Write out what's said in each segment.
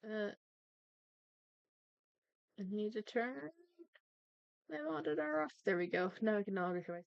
I need to turn my monitor off. There we go. Now I can no longer hear myself.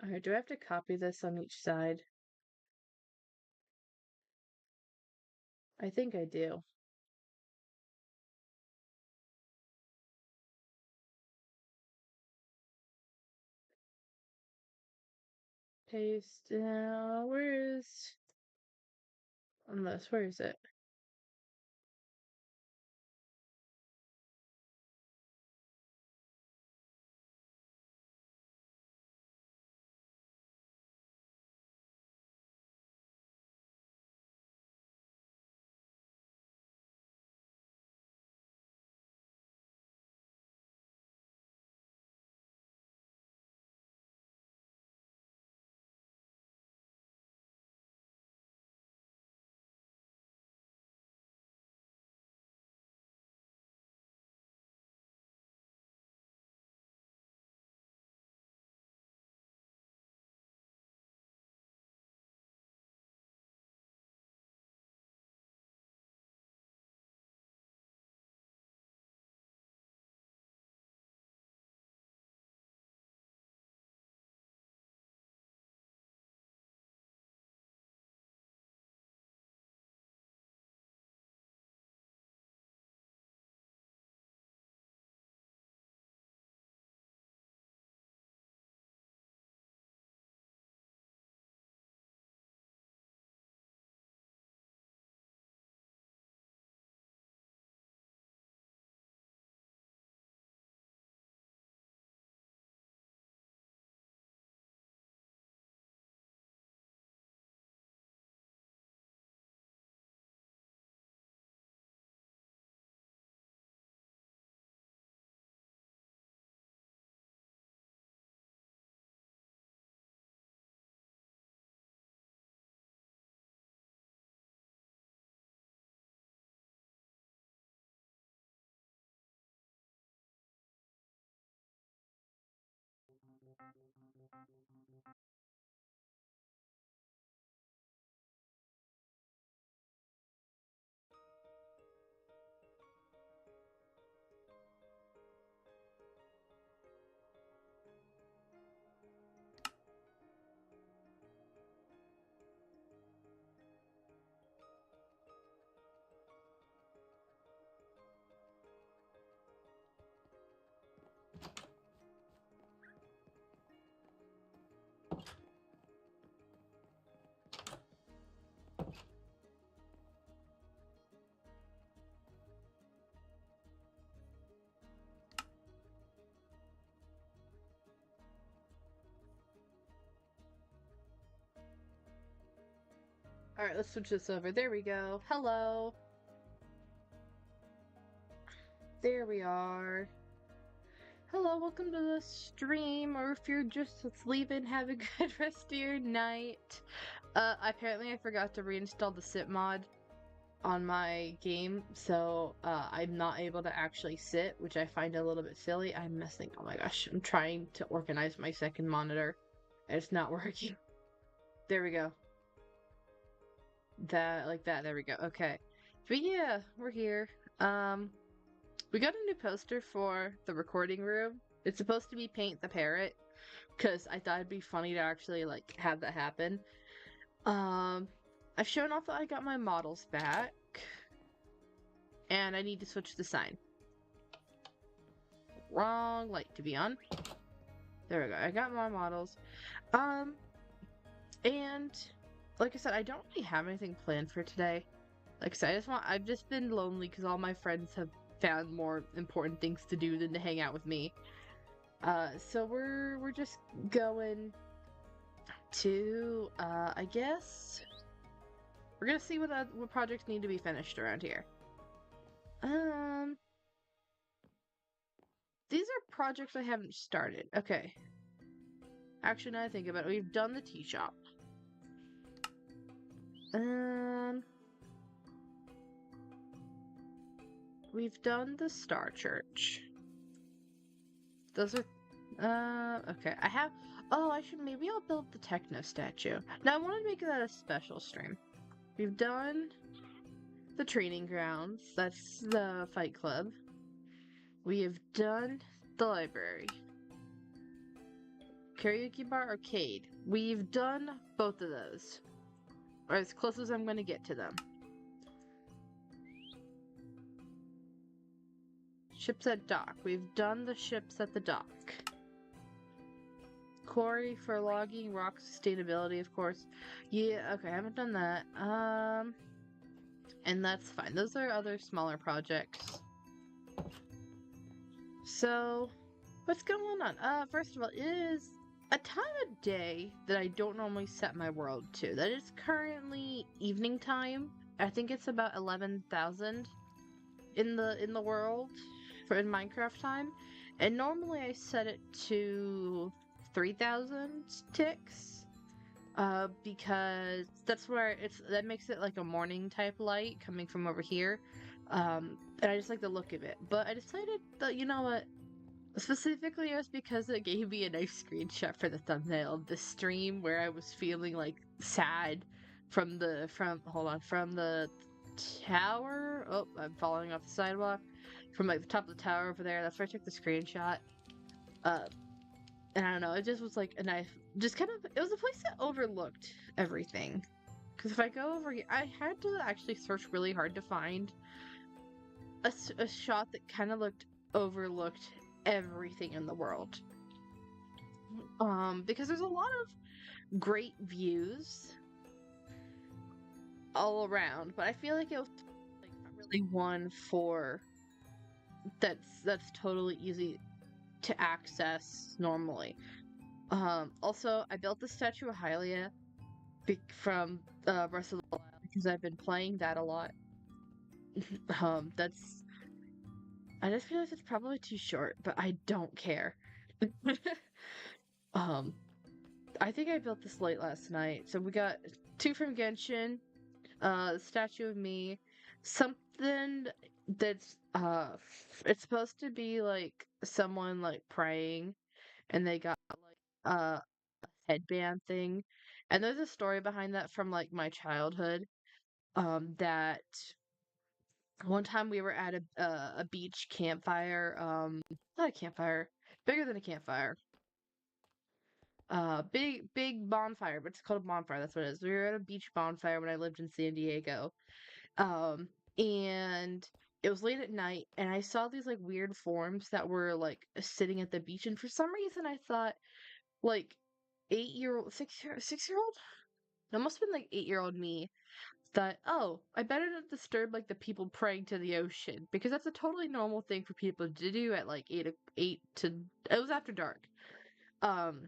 Alright, do I have to copy this on each side? I think I do. Paste. Where is on this? Where is it? Alright, let's switch this over. There we go. Hello. There we are. Hello, welcome to the stream, or if you're just leaving, have a good rest of your night. Apparently I forgot to reinstall the sit mod on my game, so I'm not able to actually sit, which I find a little bit silly. I'm messing. Oh my gosh, I'm trying to organize my second monitor, and it's not working. There we go. That, like that, there we go. Okay. But yeah, we're here. We got a new poster for the recording room. It's supposed to be Paint the Parrot, because I thought it'd be funny to actually, like, have that happen. I've shown off that I got my models back, and I need to switch the sign. Wrong light to be on. There we go. I got my models. And like I said, I don't really have anything planned for today. Like I said, I've just been lonely because all my friends have found more important things to do than to hang out with me. So we're just going to I guess we're gonna see what projects need to be finished around here. Um, these are projects I haven't started. Okay. Actually, now I think about it, we've done the tea shop. Um, we've done the Star Church. Those are okay. I have oh, maybe I'll build the techno statue. Now I want to make that a special stream. We've done the training grounds. That's the fight club. We have done the library. Karaoke bar, arcade. We've done both of those. Or as close as I'm gonna get to them. Ships at dock. We've done the ships at the dock. Quarry for logging, rock sustainability, of course. Yeah, okay, I haven't done that. And that's fine. Those are other smaller projects. So, what's going on? First of all, it is a time of day that I don't normally set my world to. That is currently evening time. I think it's about 11,000 in the world for in Minecraft time. And normally I set it to 3,000 ticks. Because that's where that makes it like a morning type light coming from over here. And I just like the look of it. But I decided that, you know what? Specifically, it was because it gave me a nice screenshot for the thumbnail of the stream where I was feeling like sad from the tower. Oh, I'm falling off the sidewalk. From like the top of the tower over there. That's where I took the screenshot. And I don't know, it just was like a nice, just kind of, it was a place that overlooked everything. Because if I go over here, I had to actually search really hard to find a shot that kind of overlooked everything in the world. Because there's a lot of great views all around, but I feel like it was like not really one for that's totally easy to access normally. Also, I built the statue of Hylia from Breath of the Wild because I've been playing that a lot. That's I just feel like it's probably too short, but I don't care. I think I built this late last night. So we got 2 from Genshin, the statue of me, something that's it's supposed to be like someone like praying, and they got like a headband thing, and there's a story behind that from like my childhood. That one time we were at a beach campfire, not a campfire, bigger than a campfire. Big bonfire, but it's called a bonfire. That's what it is. We were at a beach bonfire when I lived in San Diego. Um, and it was late at night, and I saw these like weird forms that were like sitting at the beach, and for some reason I thought like 8-year-old, 6-year-old? That must have been like 8-year-old me thought, oh, I better not disturb like the people praying to the ocean because that's a totally normal thing for people to do at like 8 to it was after dark.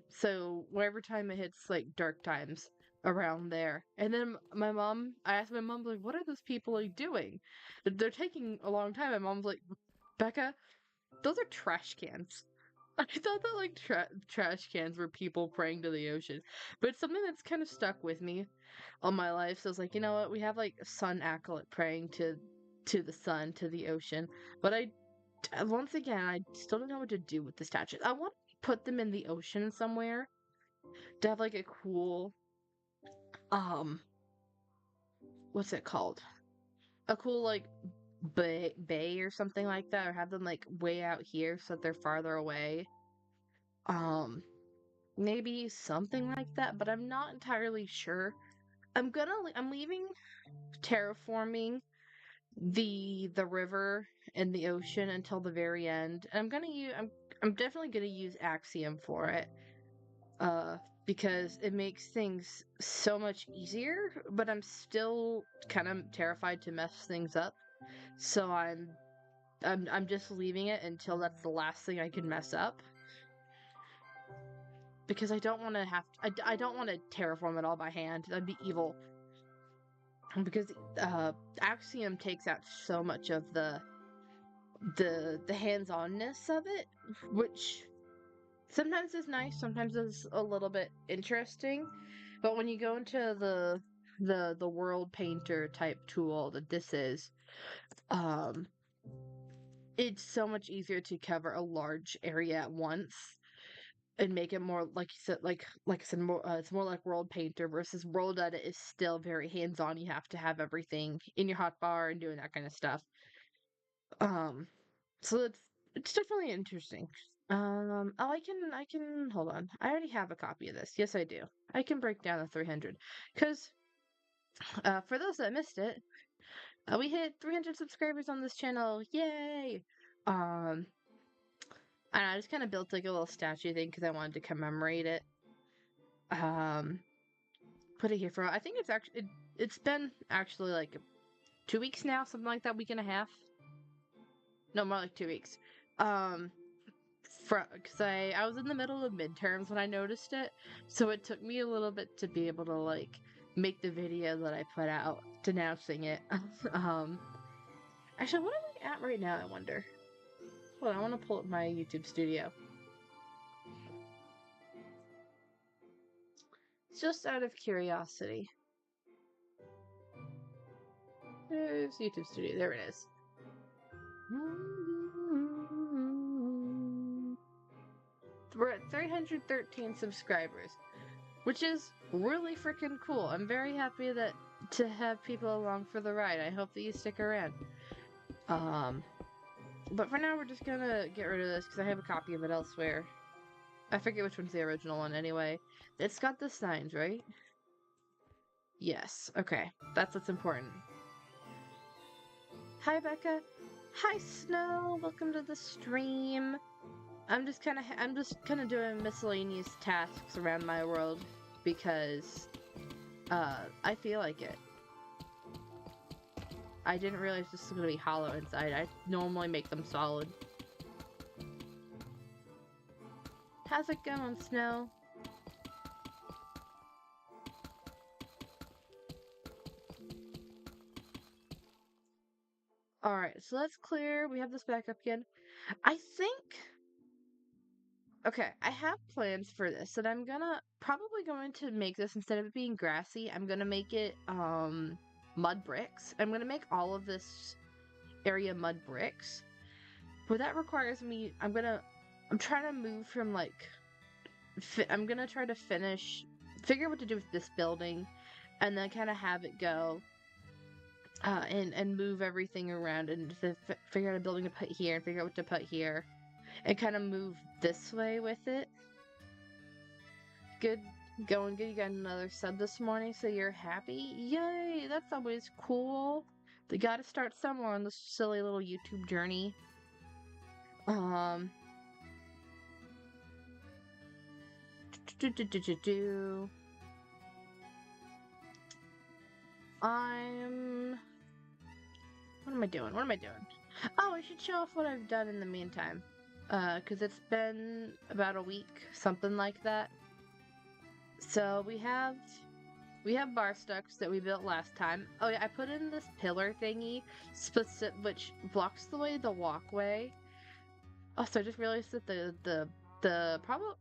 So whatever time it hits like dark times around there. And then I asked my mom, like, what are those people like doing? They're taking a long time. My mom's like, Becca, those are trash cans. I thought that like trash cans were people praying to the ocean, but it's something that's kind of stuck with me all my life. So I was like, you know what? We have like a sun acolyte praying to the sun, to the ocean. But once again, I still don't know what to do with the statues. I want to put them in the ocean somewhere to have like a cool, um, what's it called? A cool like bay or something like that, or have them like way out here so that they're farther away. Maybe something like that, but I'm not entirely sure. I'm leaving terraforming the river and the ocean until the very end. And I'm definitely gonna use Axiom for it. Because it makes things so much easier, but I'm still kind of terrified to mess things up. So I'm just leaving it until that's the last thing I can mess up. because I don't want to I don't want to terraform it all by hand. That'd be evil. Because Axiom takes out so much of the hands-onness of it, which sometimes is nice, sometimes is a little bit interesting. But when you go into the world painter type tool that this is, um, it's so much easier to cover a large area at once and make it more like you said, like I said, more it's more like world painter versus world edit is still very hands-on. You have to have everything in your hotbar and doing that kind of stuff. Um, so it's definitely interesting. Oh, I can hold on. I already have a copy of this. Yes, I do. I can break down the 300 because for those that missed it, we hit 300 subscribers on this channel. Yay! Um, and I just kind of built like a little statue thing because I wanted to commemorate it. Um, put it here for I think it's actually it's been actually like 2 weeks now, something like that, week and a half. No, more like 2 weeks. Um, because I was in the middle of midterms when I noticed it, so it took me a little bit to be able to like make the video that I put out denouncing it. um, actually, what am I at right now? I wonder. Hold on, I want to pull up my YouTube studio. Just out of curiosity. There's YouTube studio. There it is. We're at 313 subscribers, which is really freaking cool. I'm very happy that to have people along for the ride. I hope that you stick around. But for now, we're just gonna get rid of this because I have a copy of it elsewhere. I forget which one's the original one anyway. It's got the signs, right? Yes. Okay. That's what's important. Hi, Becca. Hi, Snow. Welcome to the stream. I'm just kind of doing miscellaneous tasks around my world because I feel like it. I didn't realize this was gonna be hollow inside. I normally make them solid. How's it going, Snow? Alright, so let's clear. We have this back up again. I think... Okay, I have plans for this, and I'm probably going to make this, instead of it being grassy, I'm gonna make it, mud bricks. I'm gonna make all of this area mud bricks. But that requires me, I'm trying to move from, like, I'm gonna try to figure what to do with this building, and then kind of have it go, and move everything around, and figure out a building to put here, and figure out what to put here, and kind of move this way with it. Good. Going good. You got another sub this morning, so you're happy? Yay! That's always cool. They gotta start somewhere on this silly little YouTube journey. What am I doing? What am I doing? Oh, I should show off what I've done in the meantime. Because it's been about a week, something like that. So we have bar stocks that we built last time. Oh yeah, I put in this pillar thingy, which blocks the way the walkway. Oh, so I just realized that the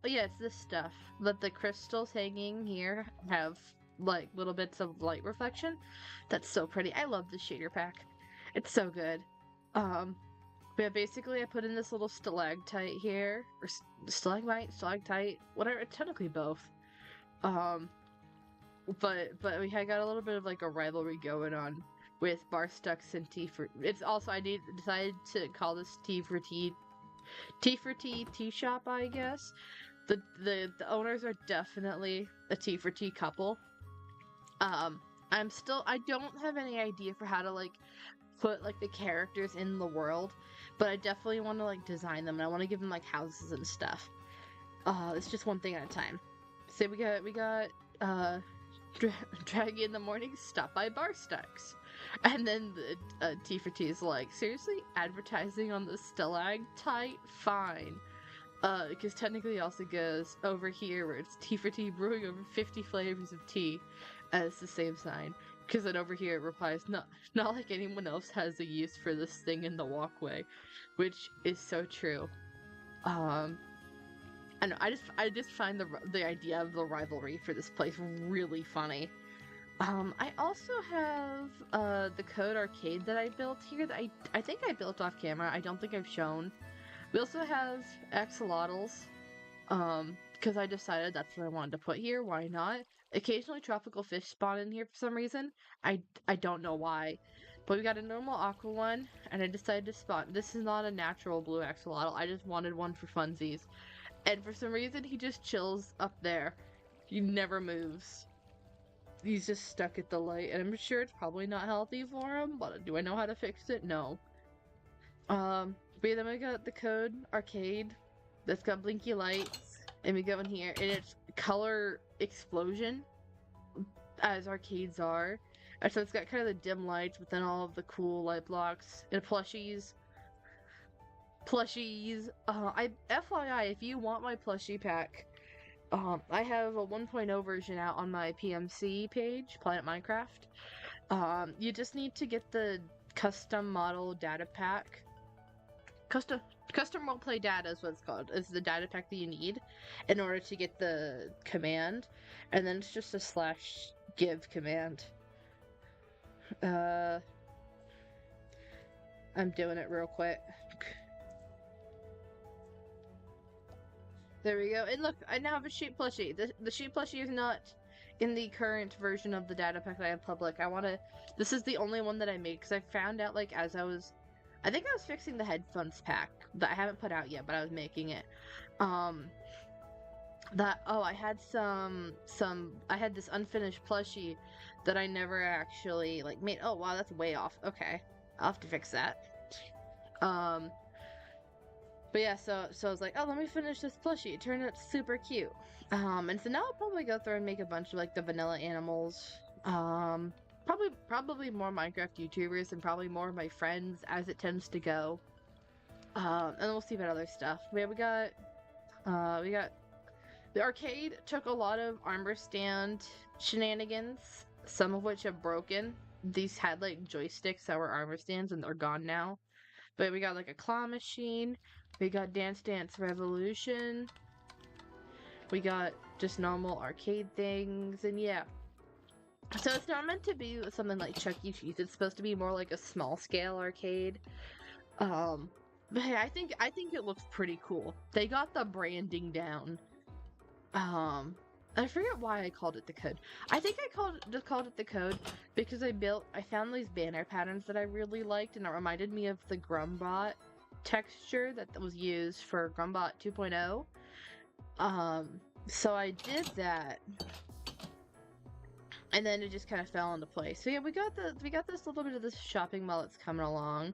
yeah, it's this stuff. That the crystals hanging here have like little bits of light reflection. That's so pretty. I love the shader pack. It's so good. But yeah, basically I put in this little stalactite here, or stalagmite, stalactite, whatever. Technically both. But we had got a little bit of like a rivalry going on with Barstucks and T for. It's also decided to call this T for T tea shop, I guess. The owners are definitely a T for T couple. I don't have any idea for how to like put like the characters in the world, but I definitely want to like design them, and I want to give them like houses and stuff. It's just one thing at a time. So we got Draggy in the morning, stop by Barstucks. And then the T for T is like, seriously? Advertising on the stalactite? Fine. Because technically it also goes over here where it's Tea for Tea brewing over 50 flavors of tea, and it's the same sign. Because then over here it replies, not like anyone else has a use for this thing in the walkway, which is so true. I know, I just find the idea of the rivalry for this place really funny. I also have the Code Arcade that I built here that I think I built off camera. I don't think I've shown. We also have axolotls, because I decided that's what I wanted to put here. Why not? Occasionally tropical fish spawn in here for some reason. I don't know why. But we got a normal aqua one, and I decided to spawn. This is not a natural blue axolotl. I just wanted one for funsies. And for some reason, he just chills up there. He never moves. He's just stuck at the light, and I'm sure it's probably not healthy for him, but do I know how to fix it? No. But yeah, then we got the Code Arcade that's got blinky lights, and we go in here, and it's color explosion, as arcades are. And so it's got kind of the dim lights, but then all of the cool light blocks and plushies. FYI, if you want my plushie pack, I have a 1.0 version out on my PMC page, Planet Minecraft. You just need to get the custom model data pack. Custom roleplay data is what it's called. It's the data pack that you need in order to get the command, and then it's just a /give command. I'm doing it real quick. There we go. And look, I now have a sheep plushie. The sheep plushie is not in the current version of the data pack that I have public. This is the only one that I made, because I found out, like, as I think I was fixing the headphones pack that I haven't put out yet, but I was making it. I had I had this unfinished plushie that I never actually, like, made. Oh, wow, that's way off. Okay. I'll have to fix that. But yeah, so I was like, oh, let me finish this plushie. It turned out super cute. And so now I'll probably go through and make a bunch of, like, the vanilla animals. Probably more Minecraft YouTubers and probably more of my friends, as it tends to go. And then we'll see about other stuff. We got the arcade took a lot of armor stand shenanigans, some of which have broken. These had, like, joysticks that were armor stands, and they're gone now. But we got, like, a claw machine. We got Dance Dance Revolution. We got just normal arcade things, and yeah. So it's not meant to be something like Chuck E. Cheese. It's supposed to be more like a small scale arcade. But hey, I think it looks pretty cool. They got the branding down. I forget why I called it the Code. I think I called it the Code because I found these banner patterns that I really liked, and it reminded me of the Grumbot texture that was used for Grumbot 2.0. So I did that, and then it just kind of fell into place. So yeah, we got this little bit of this shopping mall that's coming along.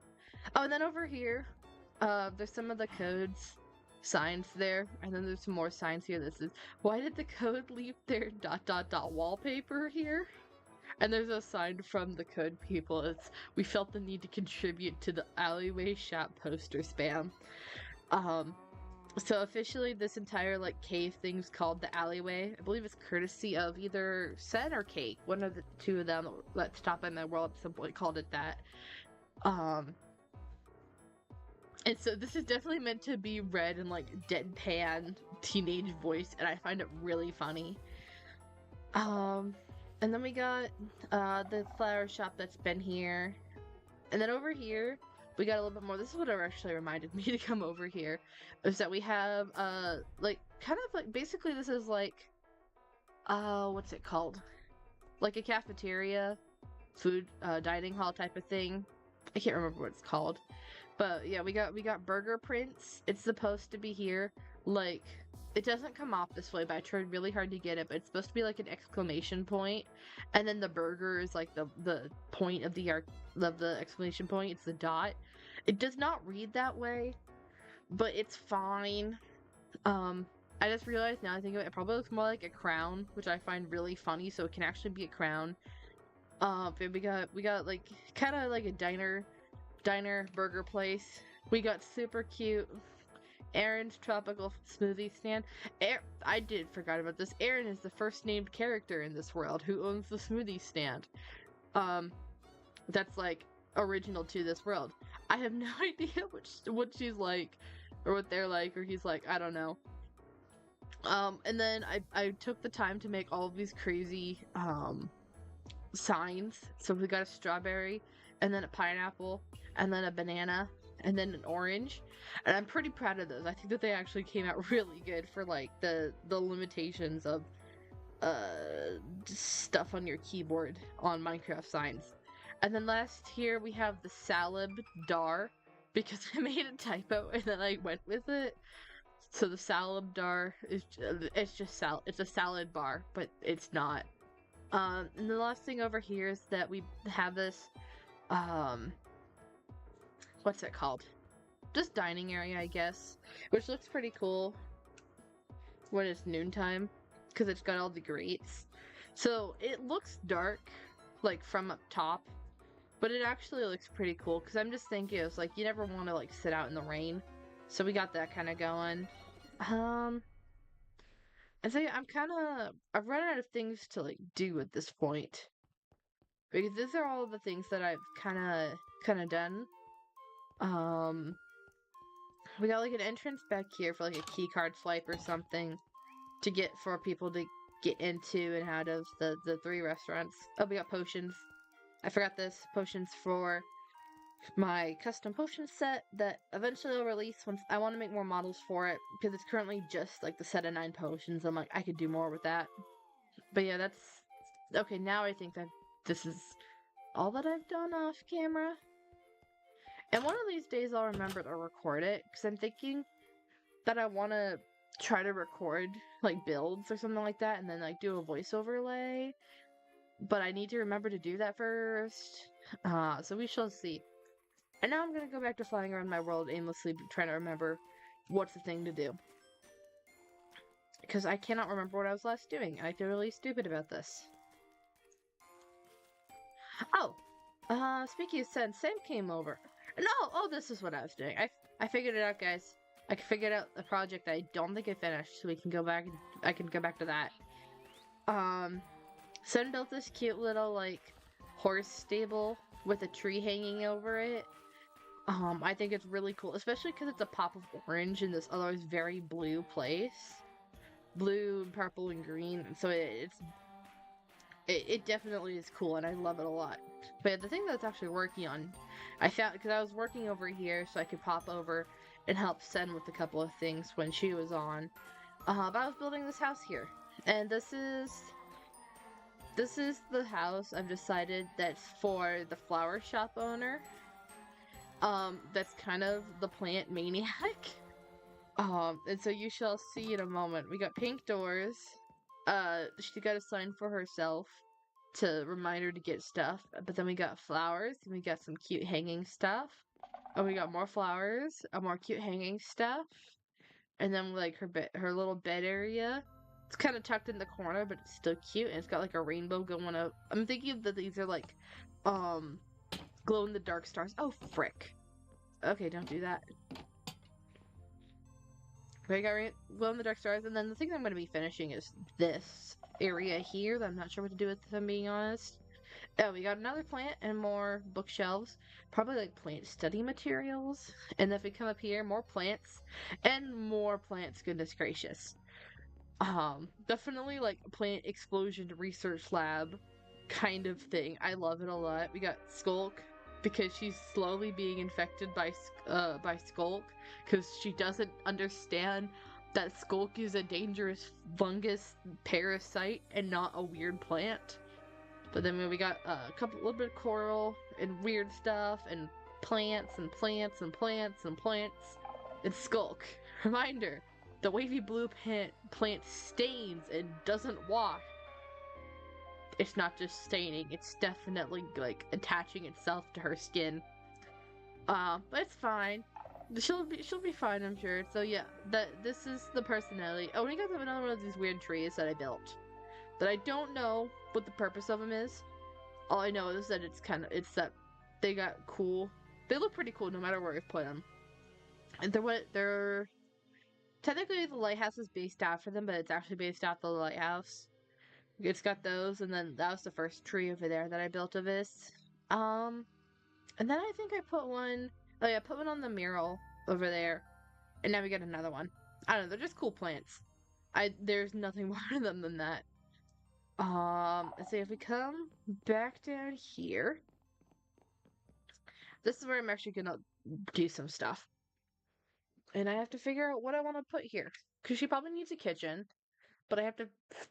Oh, and then over here, there's some of the Code's signs there, and then there's some more signs here. This is, why did the Code leave their ... wallpaper here? And there's a sign from the Code people. It's, we felt the need to contribute to the alleyway shop poster spam. So officially this entire, like, cave thing's called the alleyway. I believe it's courtesy of either Sen or Kate. One of the two of them at the top of my world at some point called it that. And so this is definitely meant to be read in, like, deadpan teenage voice, and I find it really funny. And then we got the flower shop that's been here. And then over here, we got a little bit more. This is what actually reminded me to come over here. Is that we have, like, kind of like, basically this is like, what's it called? Like a cafeteria, food, dining hall type of thing. I can't remember what it's called. But yeah, we got burger prints. It's supposed to be here. Like, it doesn't come off this way, but I tried really hard to get it. But it's supposed to be like an exclamation point, and then the burger is like the point of the exclamation point. It's the dot. It does not read that way, but it's fine. I just realized now I think of it probably looks more like a crown, which I find really funny. So it can actually be a crown. But we got like kind of like a diner burger place. We got super cute Aaron's tropical smoothie stand. I did forgot about this. Aaron is the first named character in this world who owns the smoothie stand. Um, that's like original to this world. I have no idea what she's like, or what they're like, or he's like. I don't know. And then I took the time to make all of these crazy signs. So we got a strawberry, and then a pineapple, and then a banana, and then an orange. And I'm pretty proud of those. I think that they actually came out really good for like the limitations of stuff on your keyboard on Minecraft signs. And then last here we have the salad dar, because I made a typo and then I went with it. So the salad bar is it's just it's a salad bar, but it's not. And the last thing over here is that we have this what's it called? Just dining area, I guess, which looks pretty cool when it's noontime because it's got all the grates. So it looks dark, like from up top, but it actually looks pretty cool because I'm just thinking it's like you never want to like sit out in the rain. So we got that kind of going. And so yeah, I've run out of things to like do at this point. Because these are all the things that I've kinda done. We got like an entrance back here for like a key card swipe or something to get for people to get into and out of the 3 restaurants. Oh, we got potions. I forgot this. Potions for my custom potion set that eventually I'll release once I want to make more models for it because it's currently just like the set of 9 potions. I'm like, I could do more with that. But yeah, that's okay. Now I think that this is all that I've done off camera. And one of these days I'll remember to record it because I'm thinking that I want to try to record like builds or something like that and then like do a voice overlay. But I need to remember to do that first. So we shall see. And now I'm gonna go back to flying around my world aimlessly, trying to remember what's the thing to do. Because I cannot remember what I was last doing. I feel really stupid about this. Oh! Speaking of Sen, Sam came over. No! Oh, this is what I was doing. I figured it out, guys. I figured out a project I don't think I finished, so we can go back and I can go back to that. Sen built this cute little, like, horse stable with a tree hanging over it. I think it's really cool, especially because it's a pop of orange in this otherwise very blue place. Blue and purple and green, so it definitely is cool, and I love it a lot. But the thing that's actually working on, I found, because I was working over here so I could pop over and help Sen with a couple of things when she was on. But I was building this house here, and this is the house I've decided that's for the flower shop owner. That's kind of the plant maniac. And so you shall see in a moment. We got pink doors. She got a sign for herself to remind her to get stuff. But then we got flowers, and we got some cute hanging stuff. And we got more flowers, more cute hanging stuff. And then like her little bed area. It's kind of tucked in the corner, but it's still cute, and it's got like a rainbow going up. I'm thinking that these are like, glow in the dark stars. Oh, frick. Okay, don't do that. Okay, got glow in the dark stars, and then the thing I'm going to be finishing is this area here that I'm not sure what to do with, if I'm being honest. Oh, we got another plant and more bookshelves. Probably like plant study materials. And if we come up here, more plants. And more plants, goodness gracious. Definitely like a plant explosion research lab kind of thing. I love it a lot. We got Skulk because she's slowly being infected by Skulk because she doesn't understand that Skulk is a dangerous fungus parasite and not a weird plant. But then we got a little bit of coral and weird stuff and plants and plants and plants and plants and Skulk. Reminder. The wavy blue plant stains and doesn't wash. It's not just staining, it's definitely like attaching itself to her skin. But it's fine. She'll be fine, I'm sure. So yeah, this is the personality. Oh, and we got another one of these weird trees that I built. That I don't know what the purpose of them is. All I know is that it's that they got cool. They look pretty cool no matter where I put them. And they're Technically, the lighthouse is based after them, but it's actually based off the lighthouse. It's got those, and then that was the first tree over there that I built of this. Um, and then I think I put one. Oh yeah, I put one on the mural over there, and now we got another one. I don't know. They're just cool plants. There's nothing more to them than that. Let's see if we come back down here. This is where I'm actually gonna do some stuff. And I have to figure out what I want to put here. Because she probably needs a kitchen, but I have to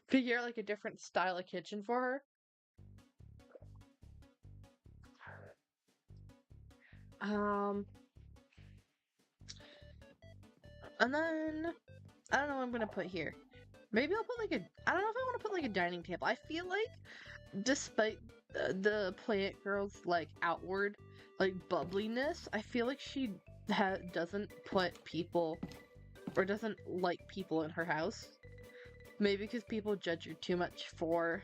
figure out like a different style of kitchen for her. And then I don't know what I'm gonna put here. Maybe I'll put like a. I don't know if I want to put like a dining table. I feel like, despite the plant girl's like outward like bubbliness, I feel like she doesn't put people or doesn't like people in her house. Maybe because people judge her too much for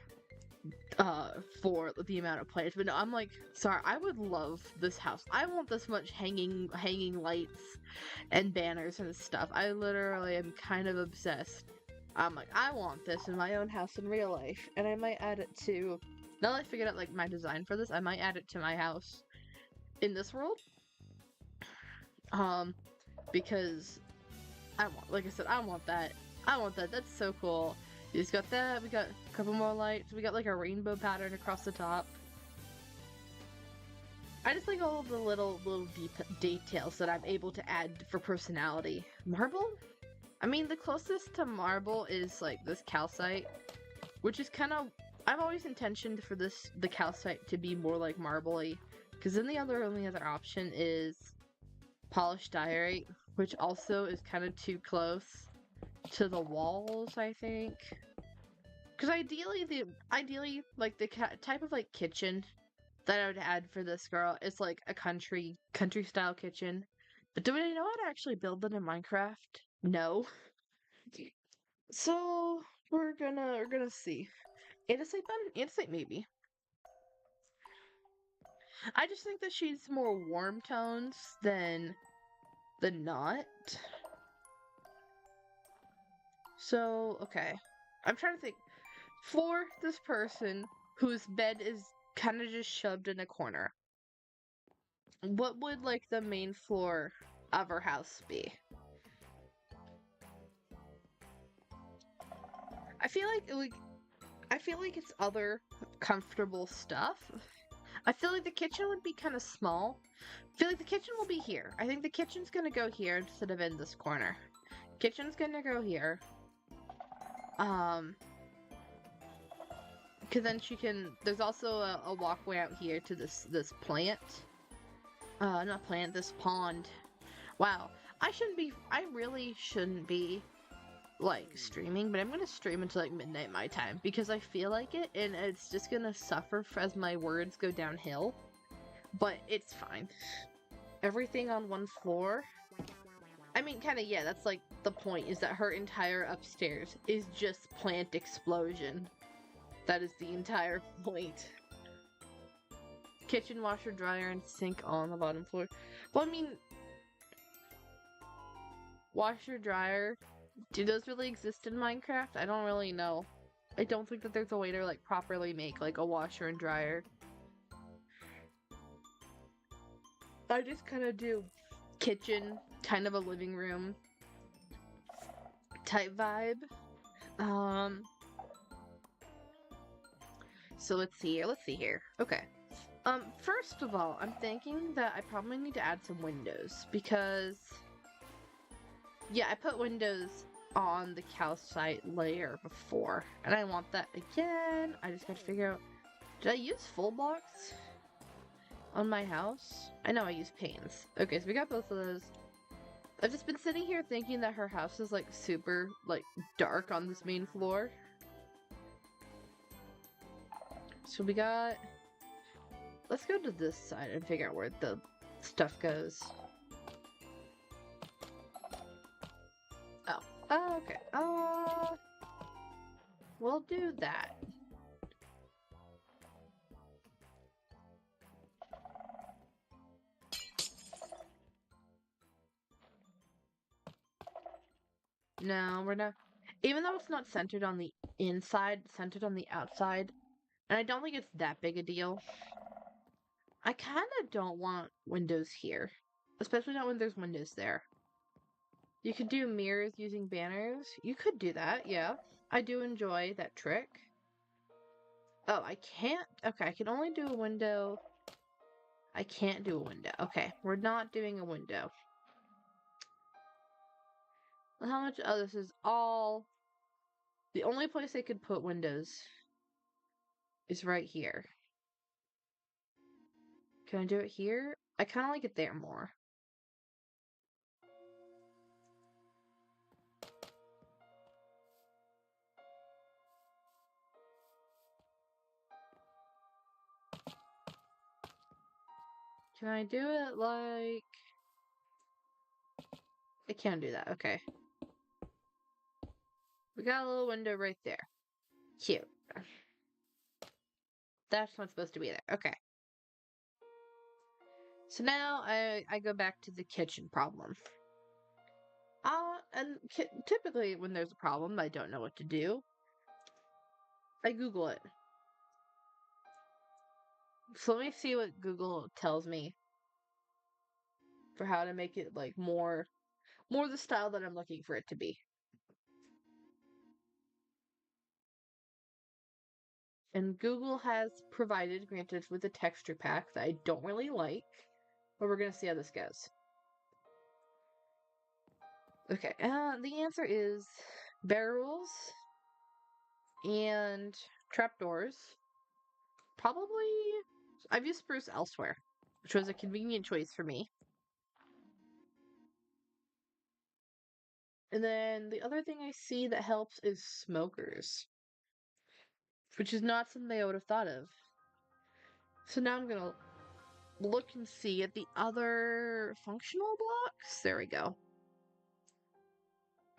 the amount of plants. But no, I'm like, sorry, I would love this house. I want this much hanging lights and banners and stuff. I literally am kind of obsessed. I'm like, I want this in my own house in real life, and I might add it to. Now that I figured out like my design for this, I might add it to my house in this world. Because I want, like I said, I want that. I want that. That's so cool. You just got that. We got a couple more lights. We got like a rainbow pattern across the top. I just like all of the little deep details that I'm able to add for personality. Marble? I mean, the closest to marble is like this calcite, which is kind of. I've always intentioned for the calcite to be more like marbly, because then the only other option is polished diorite, which also is kind of too close to the walls, I think. Because ideally, like the type of like kitchen that I would add for this girl is like a country style kitchen. But do I know how to actually build that in Minecraft? No. So we're gonna see. Andesite then? Andesite maybe. I just think that she's more warm tones than not. So, okay. I'm trying to think. For this person whose bed is kind of just shoved in a corner, what would like the main floor of her house be? I feel like it's other comfortable stuff. I feel like the kitchen would be kind of small. I feel like the kitchen will be here. I think the kitchen's gonna go here instead of in this corner. Kitchen's gonna go here. Cause then she can. There's also a walkway out here to this plant. Not plant. This pond. Wow. I really shouldn't be like streaming, but I'm gonna stream until like midnight my time because I feel like it, and it's just gonna suffer as my words go downhill. But it's fine. Everything on one floor. I mean, kind of, yeah, that's like the point, is that her entire upstairs is just plant explosion. That is the entire point. Kitchen, washer, dryer, and sink on the bottom floor. Well, I mean, washer, dryer, do those really exist in Minecraft? I don't really know. I don't think that there's a way to like properly make like a washer and dryer. I just kind of do kitchen, kind of a living room type vibe. So let's see here. Okay. First of all, I'm thinking that I probably need to add some windows because, yeah, I put windows on the calcite layer before, and I want that again. I just gotta figure out, did I use full blocks on my house? I know I used panes. Okay, so we got both of those. I've just been sitting here thinking that her house is like super like dark on this main floor. So we got, let's go to this side and figure out where the stuff goes. Oh, okay. We'll do that. No, we're not. Even though it's not centered on the inside, it's centered on the outside. And I don't think it's that big a deal. I kind of don't want windows here. Especially not when there's windows there. You could do mirrors using banners. You could do that, yeah. I do enjoy that trick. Oh, I can't. Okay, I can only do a window. I can't do a window. Okay, we're not doing a window. How much? Oh, this is all. The only place I could put windows is right here. Can I do it here? I kind of like it there more. Can I do it like... I can't do that. Okay. We got a little window right there. Cute. That's not supposed to be there. Okay. So now I go back to the kitchen problem. And typically when there's a problem, I don't know what to do. I Google it. So let me see what Google tells me for how to make it like more the style that I'm looking for it to be. And Google has granted us with a texture pack that I don't really like, but we're gonna see how this goes. Okay, the answer is barrels and trapdoors. Probably, I've used spruce elsewhere, which was a convenient choice for me. And then the other thing I see that helps is smokers, which is not something I would have thought of. So now I'm gonna look and see at the other functional blocks. There we go.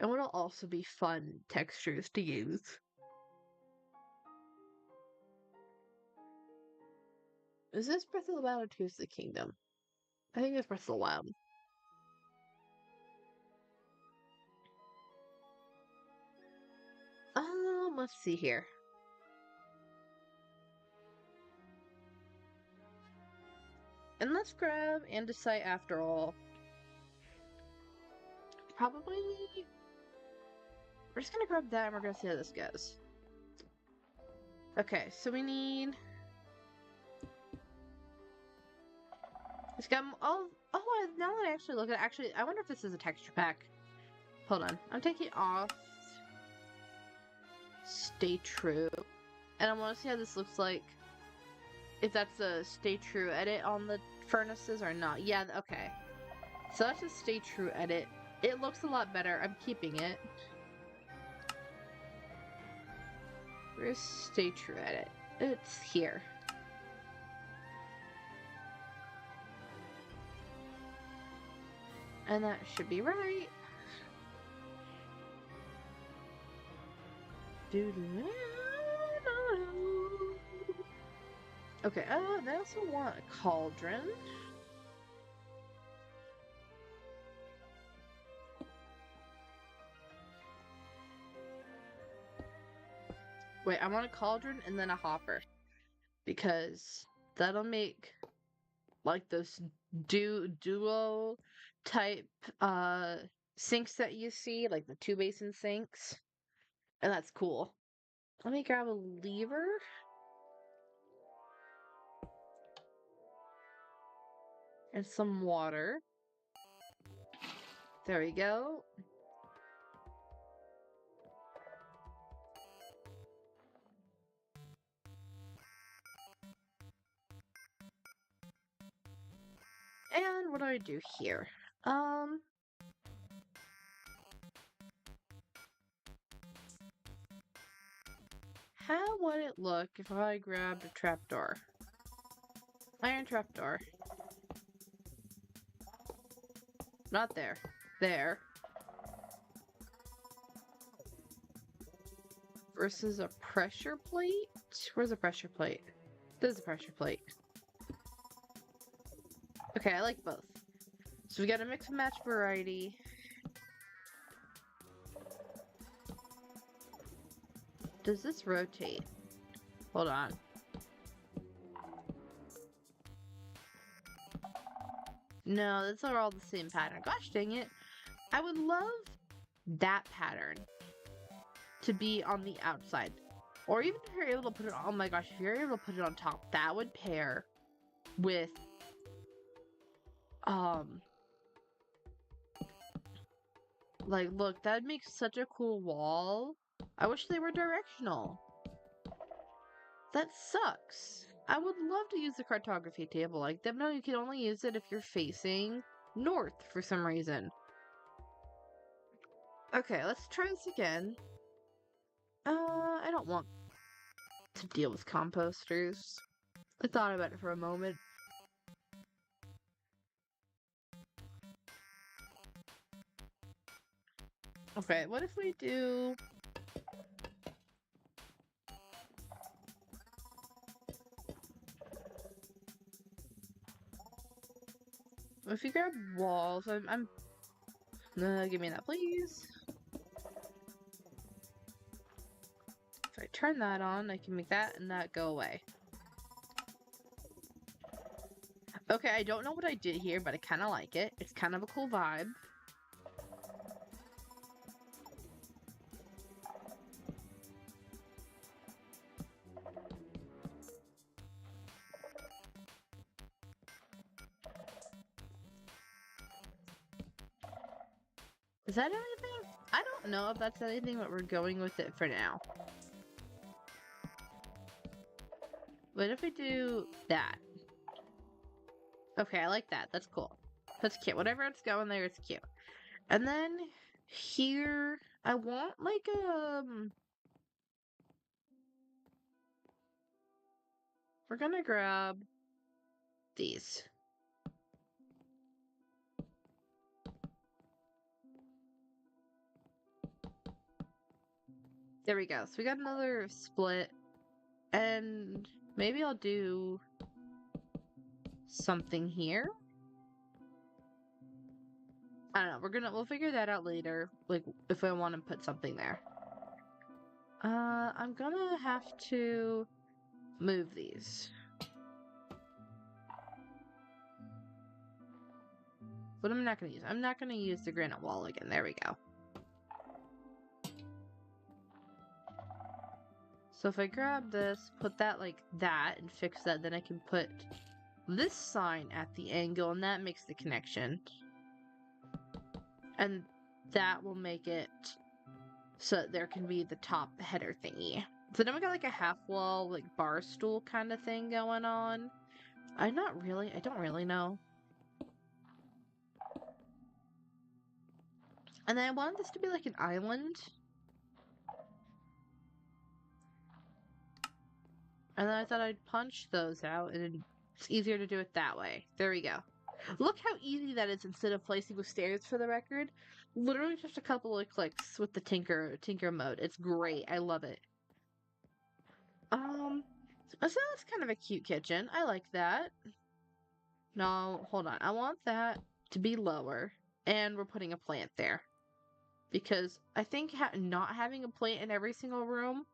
And what'll also be fun textures to use. Is this Breath of the Wild or Tears of the Kingdom? I think it's Breath of the Wild. Let's see here. And let's grab andesite after all. Probably... We're just gonna grab that and we're gonna see how this goes. Okay, so we need... It's got... Oh, now that I actually look at it, actually, I wonder if this is a texture pack. Hold on. I'm taking off... Stay True. And I want to see how this looks like. If that's a Stay True edit on the furnaces or not. Yeah, okay. So that's a Stay True edit. It looks a lot better. I'm keeping it. Where's Stay True edit? It's here. And that should be right. Okay, they also want a cauldron. Wait, I want a cauldron and then a hopper. Because that'll make like those duo type sinks that you see, like the 2-basin sinks. And that's cool. Let me grab a lever. And some water. There we go. And what do I do here? How would it look if I grabbed a trapdoor? Iron trapdoor. Not there. There. Versus a pressure plate? Where's the pressure plate? There's a pressure plate. Okay, I like both. So we got a mix and match variety. Does this rotate? Hold on. No, these are all the same pattern. Gosh dang it. I would love that pattern to be on the outside. Or even if you're able to put it on, oh my gosh, if you're able to put it on top, that would pair with, like, look, that would make such a cool wall. I wish they were directional. That sucks. I would love to use the cartography table like that. No, you can only use it if you're facing north for some reason. Okay, let's try this again. I don't want to deal with composters. I thought about it for a moment. Okay, what if we do... If you grab walls, I'm give me that, please. If I turn that on, I can make that and that go away. Okay, I don't know what I did here, but I kind of like it. It's kind of a cool vibe. Is that anything? I don't know if that's anything, but we're going with it for now. What if we do that? Okay, I like that. That's cool. That's cute. Whatever it's going there, it's cute. And then here, I want like we're gonna grab these. There we go. So we got another split. And maybe I'll do something here. I don't know. We'll figure that out later. Like, if I want to put something there. I'm gonna have to move these. But I'm not gonna use. I'm not gonna use the granite wall again. There we go. So if I grab this, put that like that, and fix that, then I can put this sign at the angle, and that makes the connection. And that will make it so that there can be the top header thingy. So then we got like a half wall, like bar stool kind of thing going on. I don't really know. And then I wanted this to be like an island. And then I thought I'd punch those out, and it's easier to do it that way. There we go. Look how easy that is instead of placing with stairs, for the record. Literally just a couple of clicks with the tinker mode. It's great. I love it. So that's kind of a cute kitchen. I like that. No, hold on. I want that to be lower. And we're putting a plant there. Because I think not having a plant in every single room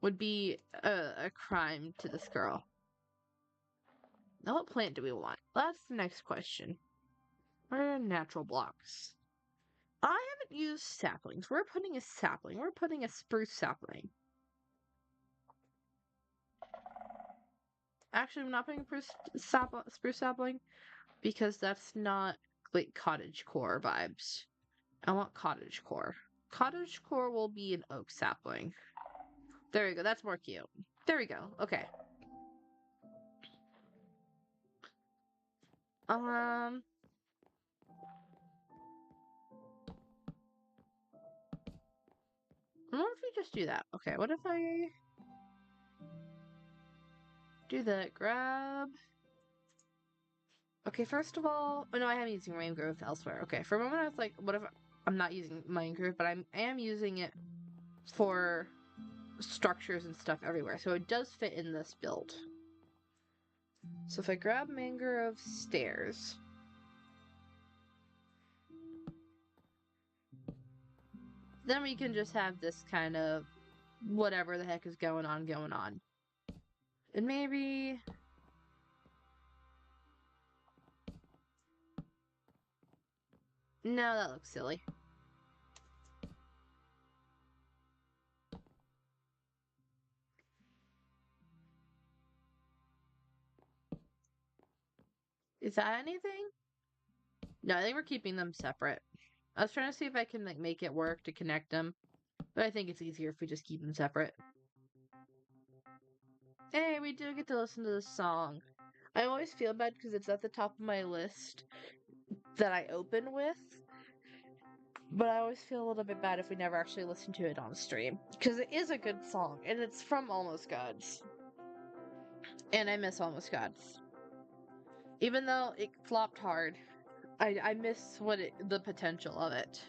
would be a crime to this girl. Now, what plant do we want? That's the next question. What are natural blocks? I haven't used saplings. We're putting a sapling. We're putting a spruce sapling. Actually, I'm not putting a spruce sapling because that's not like cottagecore vibes. I want cottagecore. Cottagecore will be an oak sapling. There we go. That's more cute. There we go. Okay. What if we just do that? Okay, what if I do that? Grab. Okay, first of all, oh no, I am using rain growth elsewhere. Okay, for a moment I was like, what if I'm not using mine growth, but I am using it for structures and stuff everywhere, so it does fit in this build. So if I grab mangrove stairs, then we can just have this kind of whatever the heck is going on. And maybe... No, that looks silly. Is that anything? No, I think we're keeping them separate. I was trying to see if I can like make it work to connect them, but I think it's easier if we just keep them separate. Hey, we do get to listen to this song. I always feel bad because it's at the top of my list that I open with, but I always feel a little bit bad if we never actually listen to it on stream. Because it is a good song, and it's from Almost Gods. And I miss Almost Gods. Even though it flopped hard, I miss the potential of it.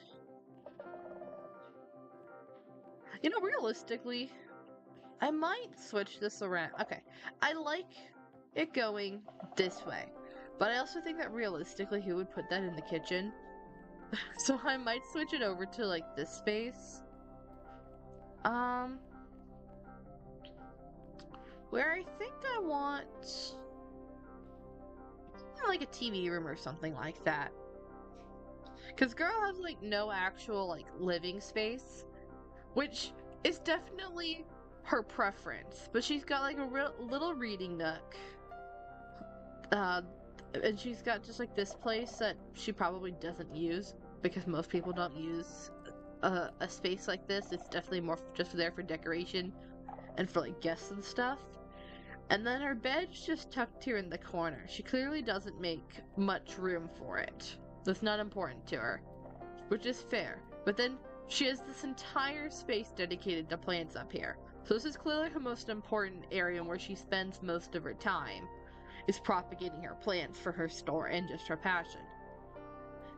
You know, realistically, I might switch this around. Okay, I like it going this way, but I also think that realistically, who would put that in the kitchen? So I might switch it over to like this space. Where I think I want like a TV room or something like that. Cause girl has like no actual like living space, which is definitely her preference. But she's got like a little reading nook. And she's got just like this place that she probably doesn't use because most people don't use a space like this. It's definitely more just there for decoration and for like guests and stuff. And then her bed's just tucked here in the corner. She clearly doesn't make much room for it. That's not important to her, which is fair. But then she has this entire space dedicated to plants up here. So this is clearly her most important area where she spends most of her time, is propagating her plants for her store and just her passion.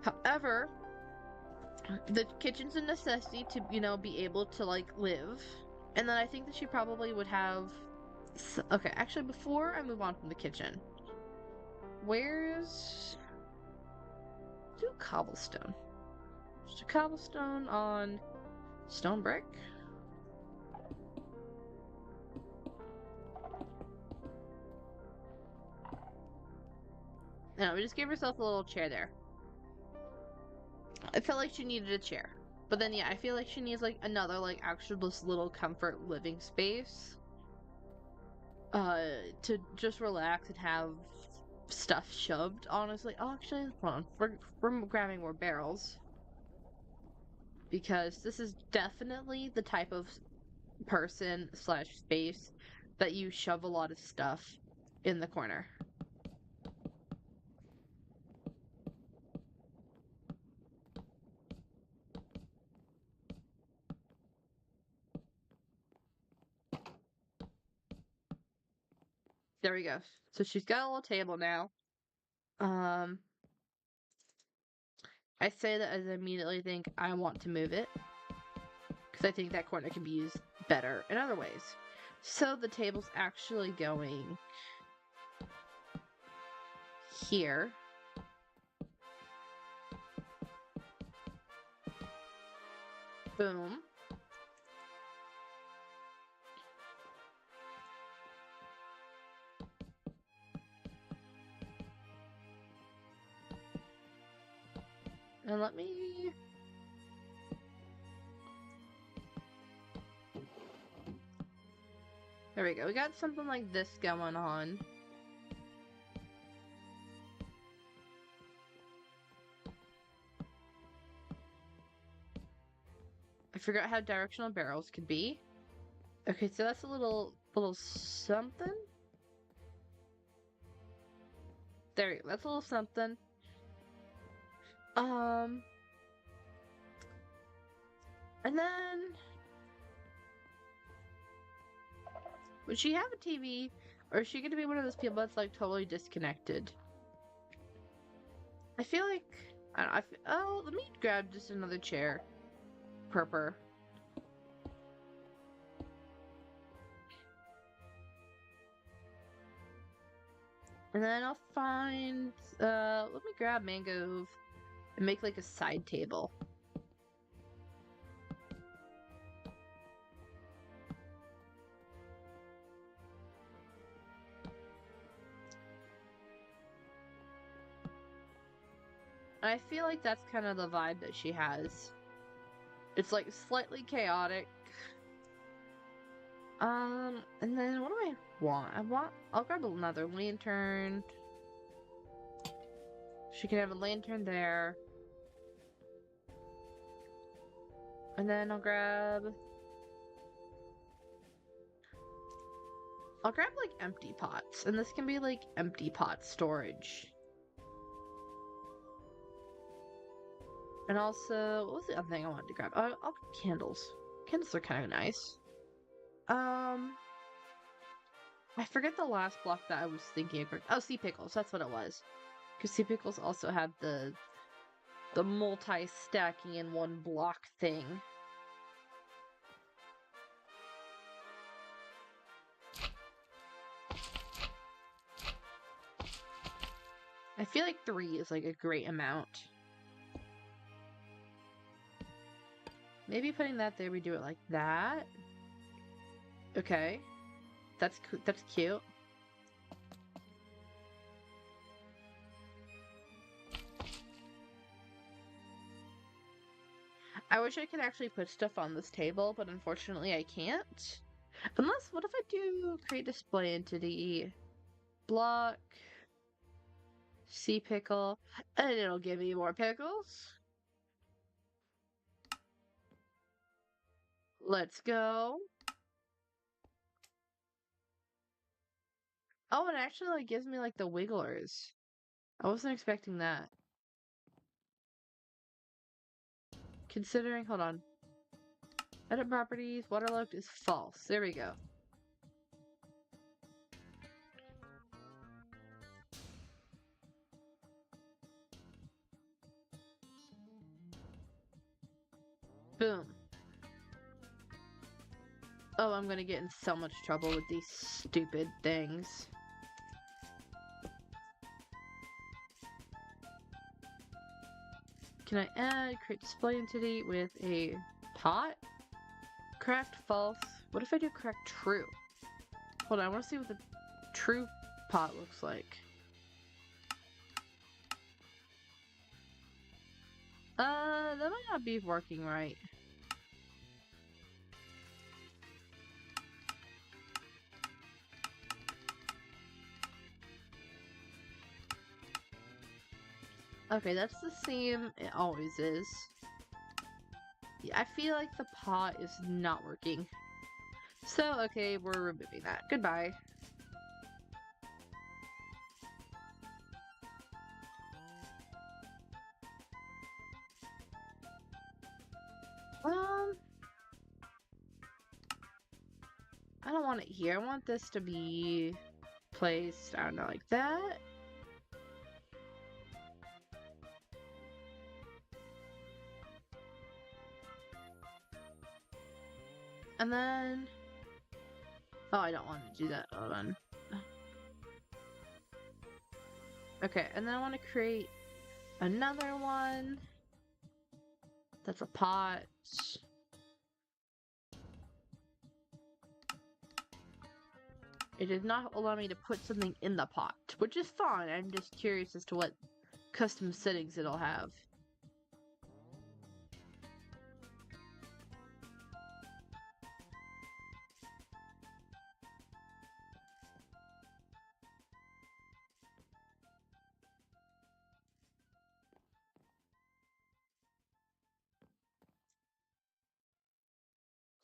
However, the kitchen's a necessity to, you know, be able to like live. And then I think that she probably would have... Okay, actually before I move on from the kitchen, where's... do cobblestone. Just a cobblestone on stone brick. No, we just gave herself a little chair there. I felt like she needed a chair. But then, yeah, I feel like she needs, like, another, like, actual just little comfort living space. To just relax and have stuff shoved, honestly. Oh, actually, hold on. We're grabbing more barrels. Because this is definitely the type of person / space that you shove a lot of stuff in the corner. There we go. So she's got a little table now. I say that as I immediately think I want to move it, because I think that corner can be used better in other ways. So the table's actually going here. Boom. And let me... There we go. We got something like this going on. I forgot how directional barrels could be. Okay, so that's a little something. There you go. That's a little something. And then... would she have a TV, or is she gonna be one of those people that's like totally disconnected? I feel like... I don't know, oh, let me grab just another chair. Purper. And then I'll find... let me grab mango and make like a side table. I feel like that's kind of the vibe that she has. It's like slightly chaotic. And then what do I want? I'll grab another lantern. She can have a lantern there. And then I'll grab like empty pots. And this can be like empty pot storage. And also, what was the other thing I wanted to grab? I'll grab candles. Candles are kind of nice. I forget the last block that I was thinking of. Oh, sea pickles. That's what it was. Because sea pickles also have the multi-stacking in one block thing. I feel like 3 is like a great amount. Maybe putting that there, we do it like that. Okay. That's cute. I wish I could actually put stuff on this table, but unfortunately I can't. Unless, what if I do create display entity, block, sea pickle, and it'll give me more pickles? Let's go. Oh, it actually like gives me like the wigglers. I wasn't expecting that. Considering, hold on. Edit properties, waterlogged is false. There we go. Boom. Oh, I'm gonna get in so much trouble with these stupid things. Can I add create display entity with a pot? Correct, false. What if I do correct true? Hold on, I want to see what the true pot looks like. That might not be working right. Okay, that's the same it always is. Yeah, I feel like the pot is not working. So, okay, we're removing that. Goodbye. I don't want it here. I want this to be placed, I don't know, like that. And then... Oh, I don't want to do that. Hold on. Okay, and then I want to create another one. That's a pot. It did not allow me to put something in the pot, which is fine. I'm just curious as to what custom settings it'll have.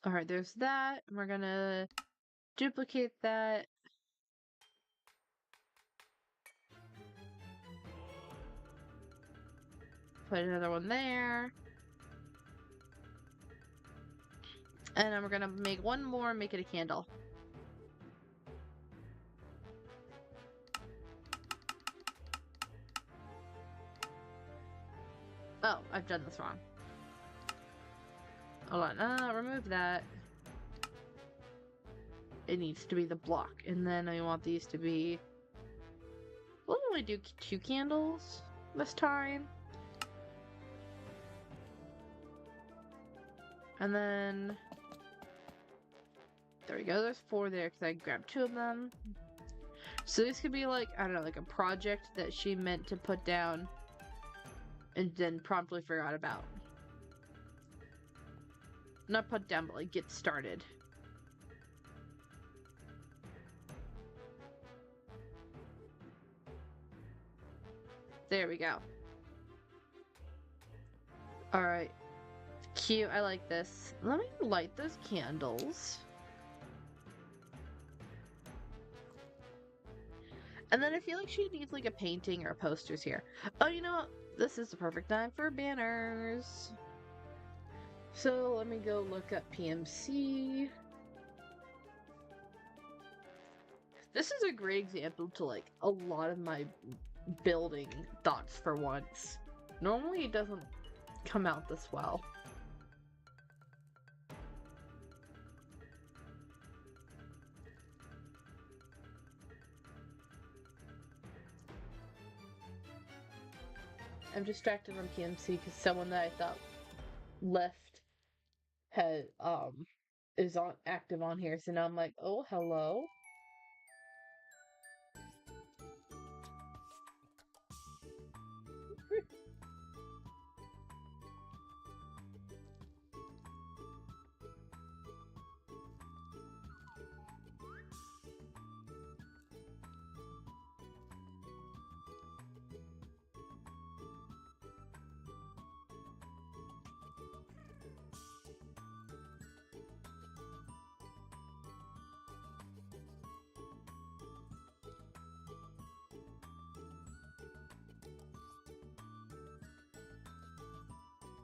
Alright, there's that. We're gonna duplicate that. Put another one there. And then we're gonna make one more and make it a candle. Oh, I've done this wrong. Hold on, remove that. It needs to be the block. And then I want these to be... We'll only do 2 candles this time. And then... There we go, there's 4 there because I grabbed 2 of them. So this could be like, I don't know, like a project that she meant to put down and then promptly forgot about. Not put down, but like get started. There we go. Alright. Cute, I like this. Let me light those candles. And then I feel like she needs like a painting or posters here. Oh, you know what? This is the perfect time for banners. So let me go look up PMC. This is a great example to like a lot of my building thoughts for once. Normally it doesn't come out this well. I'm distracted on PMC because someone that I thought left had is on active on here, so now I'm like, oh hello.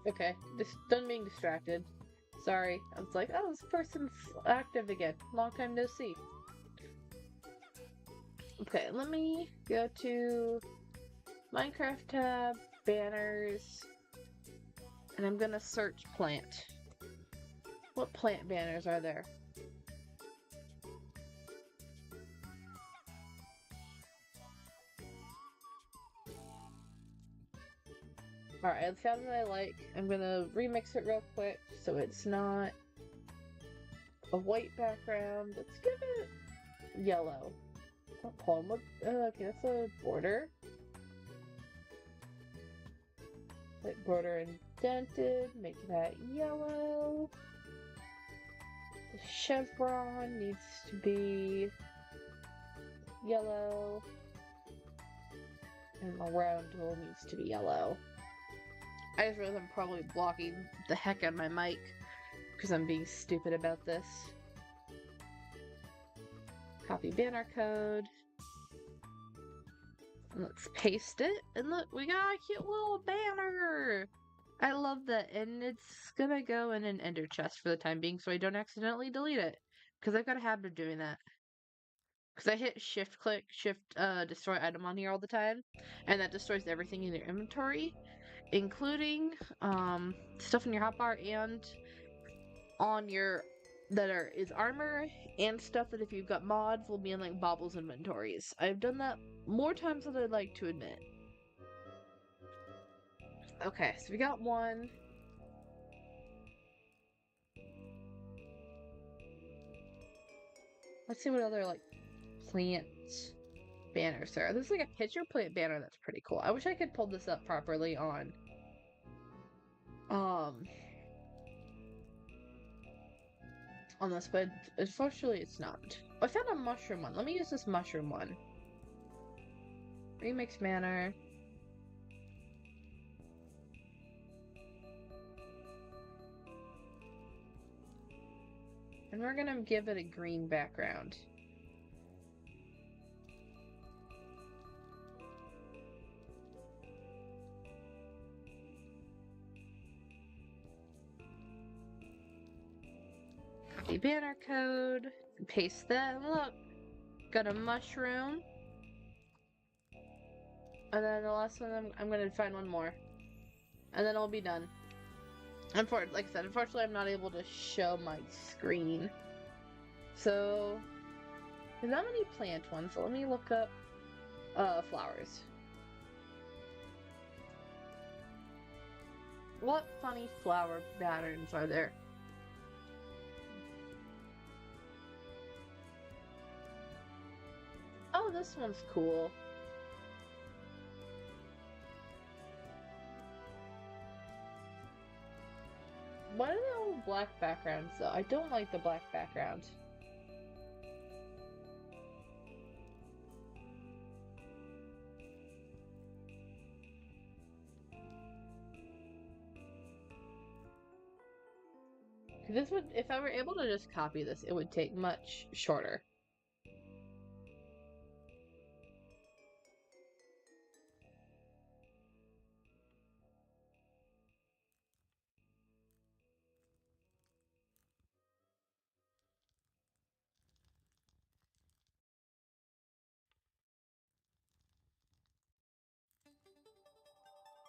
Okay, just done being distracted. Sorry. I was like, oh, this person's active again. Long time no see. Okay, let me go to Minecraft tab, banners, and I'm gonna search plant. What plant banners are there? Alright, I found what I like. I'm gonna remix it real quick so it's not a white background. Let's give it yellow. Oh, hold on, what? Okay, that's a border. Like border indented, make that yellow. The chevron needs to be yellow. And the round hole needs to be yellow. I just realized I'm probably blocking the heck out of my mic because I'm being stupid about this. Copy banner code. And let's paste it. And look, we got a cute little banner! I love that. And it's gonna go in an ender chest for the time being so I don't accidentally delete it. Because I've got a habit of doing that. Because I hit shift click, shift destroy item on here all the time. And that destroys everything in your inventory. Including stuff in your hotbar and on your is armor and stuff that if you've got mods will be in like Bobble's inventories. I've done that more times than I'd like to admit. Okay, so we got one. Let's see what other like plants banners there are. There's like a pitcher plant banner that's pretty cool. I wish I could pull this up properly on this, but unfortunately it's not. I found a mushroom one. Let me use this mushroom one. Remix banner. And we're gonna give it a green background. Copy banner code. Paste that. And look, got a mushroom. And then the last one, I'm gonna find one more. And then I'll be done. Like I said, unfortunately I'm not able to show my screen. So, there's not many plant ones, so let me look up flowers. What funny flower patterns are there? Oh, this one's cool. Why do they all have black backgrounds though? I don't like the black background. This would, if I were able to just copy this, it would take much shorter.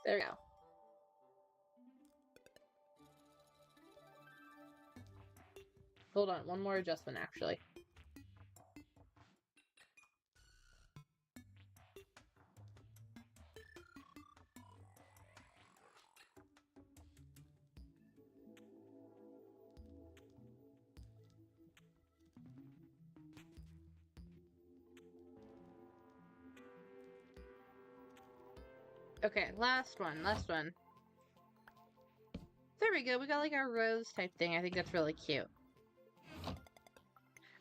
There we go. Hold on, one more adjustment actually. Okay, last one. There we go, we got like our rose type thing. I think that's really cute.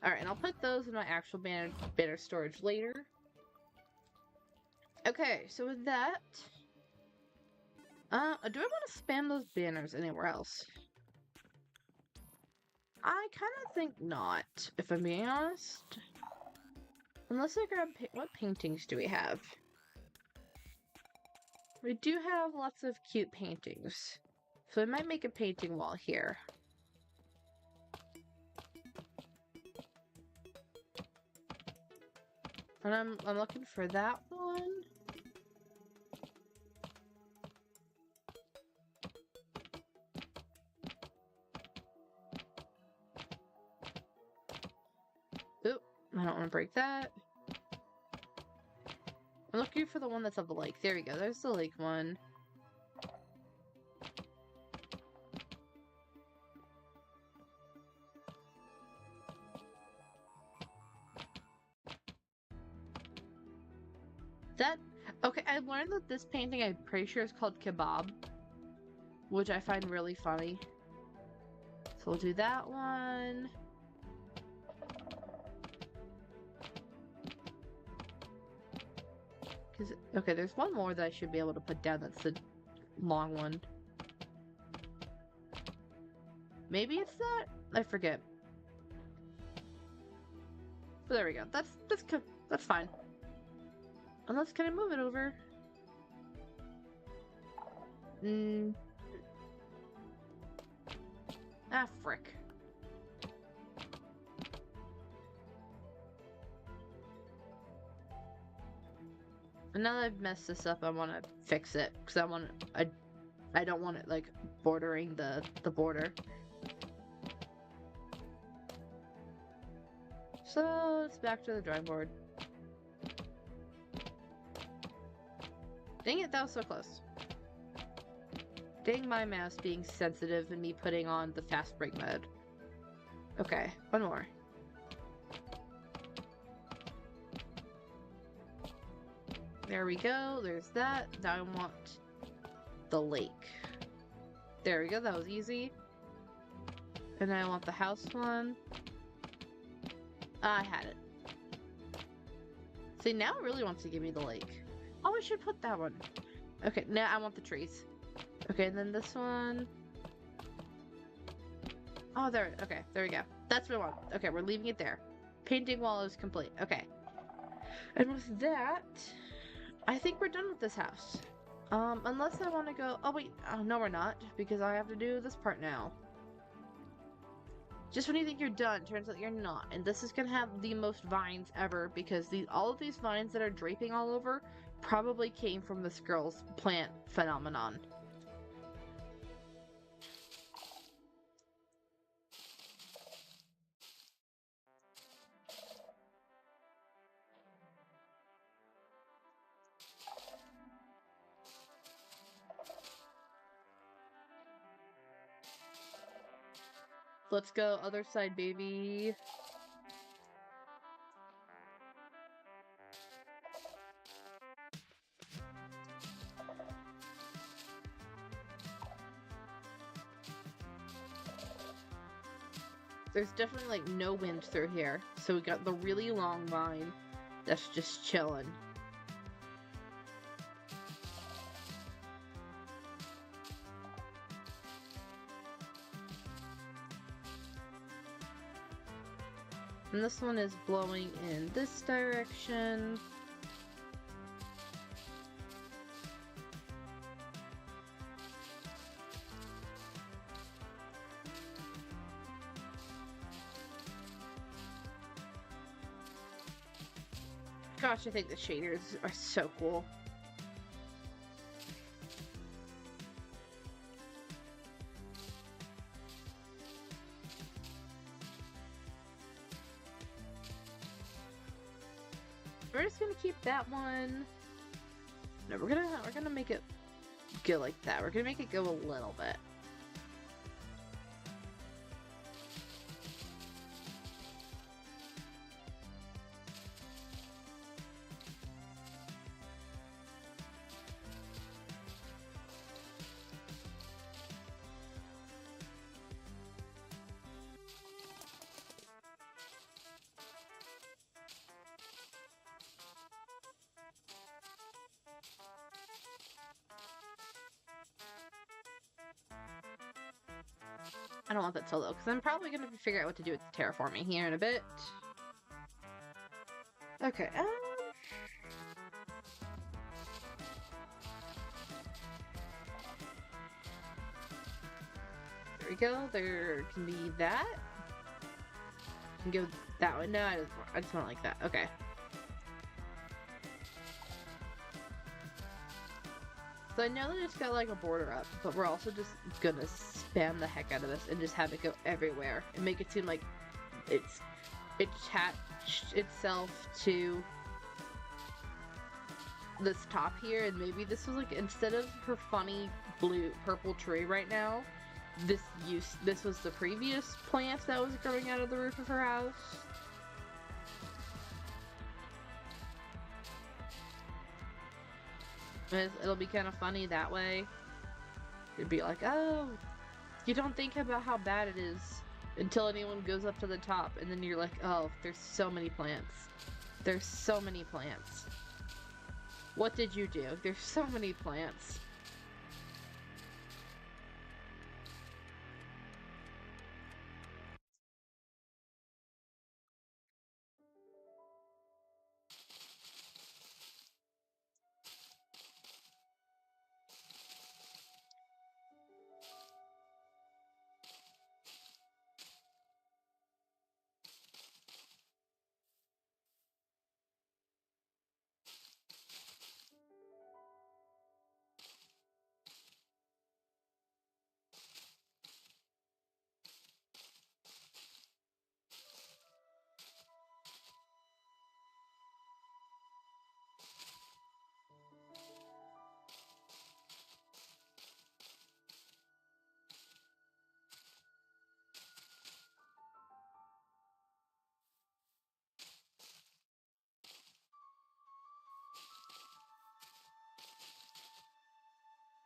Alright, and I'll put those in my actual banner storage later. Okay, so with that... do I want to spam those banners anywhere else? I kind of think not, if I'm being honest. Unless I grab... What paintings do we have? We do have lots of cute paintings. So I might make a painting wall here. And I'm looking for that one. Oop, I don't want to break that. I'm looking for the one that's of the lake. There we go, there's the lake one. Okay, I learned that this painting, I'm pretty sure, is called Kebab, which I find really funny. So we'll do that one. Okay, there's one more that I should be able to put down that's the long one. Maybe it's that? I forget. But there we go. That's fine. Unless, can I move it over? Ah, frick. And now that I've messed this up, I want to fix it. Because I don't want it, like, bordering the border. So, it's back to the drawing board. Dang it, that was so close. Dang my mouse being sensitive and me putting on the fast break mode. Okay, one more. There we go, there's that. Now I want the lake. There we go, that was easy. And then I want the house one. I had it. See, now it really wants to give me the lake. Oh, I should put that one. Okay, now I want the trees. Okay, and then this one. Oh, there. Okay, there we go. That's what I want. Okay, we're leaving it there. Painting wall is complete. Okay. And with that, I think we're done with this house. Unless I want to go... Oh, wait. Oh, no, we're not. Because I have to do this part now. Just when you think you're done, turns out you're not. And this is going to have the most vines ever. Because all of these vines that are draping all over probably came from this girl's plant phenomenon. Let's go other side, baby. there's definitely like no wind through here. So we got the really long vine that's just chilling. And this one is blowing in this direction. Gosh, I think the shaders are so cool. We're just gonna keep that one. No, we're gonna make it go like that. We're gonna make it go a little bit. I don't want that so low, because I'm probably going to figure out what to do with the terraforming here in a bit. Okay, there we go. There can be that. Can go that way. No, I just want like that. Okay. So I know that it's got like a border up, but we're also just gonna spam the heck out of this and just have it go everywhere and make it seem like it's attached itself to this top here. And maybe this was like, instead of her funny purple tree right now, this was the previous plant that was growing out of the roof of her house. It'll be kind of funny that way. It'd be like, oh, you don't think about how bad it is until anyone goes up to the top, and then you're like, oh, there's so many plants. There's so many plants. What did you do? There's so many plants.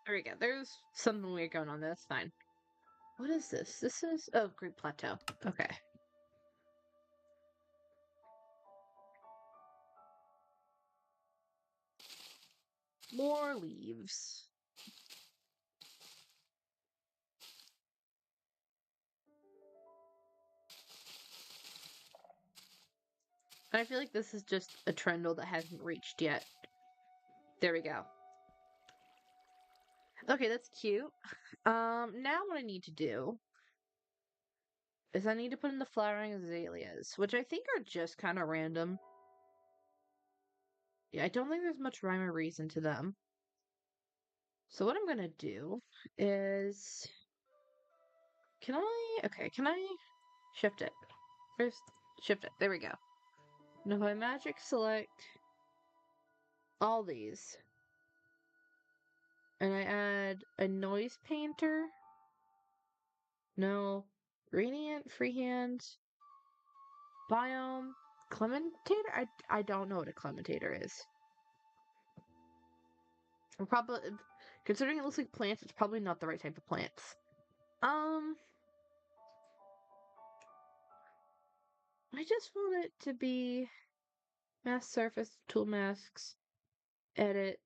There we go. There's something weird going on there. That's fine. What is this? This is... oh, Great Plateau. Okay. More leaves. And I feel like this is just a trendle that hasn't reached yet. There we go. Okay, that's cute. Now what I need to do is I need to put in the flowering azaleas, which I think are just kind of random. Yeah, I don't think there's much rhyme or reason to them. So what I'm gonna do is... can I shift it? First, shift it. There we go. Now if I magic select all these, and I add a noise painter, no, gradient, freehand, biome, clementator? I don't know what a clementator is. I'm probably, considering it looks like plants, it's probably not the right type of plants. I just want it to be mask surface, tool masks, edit.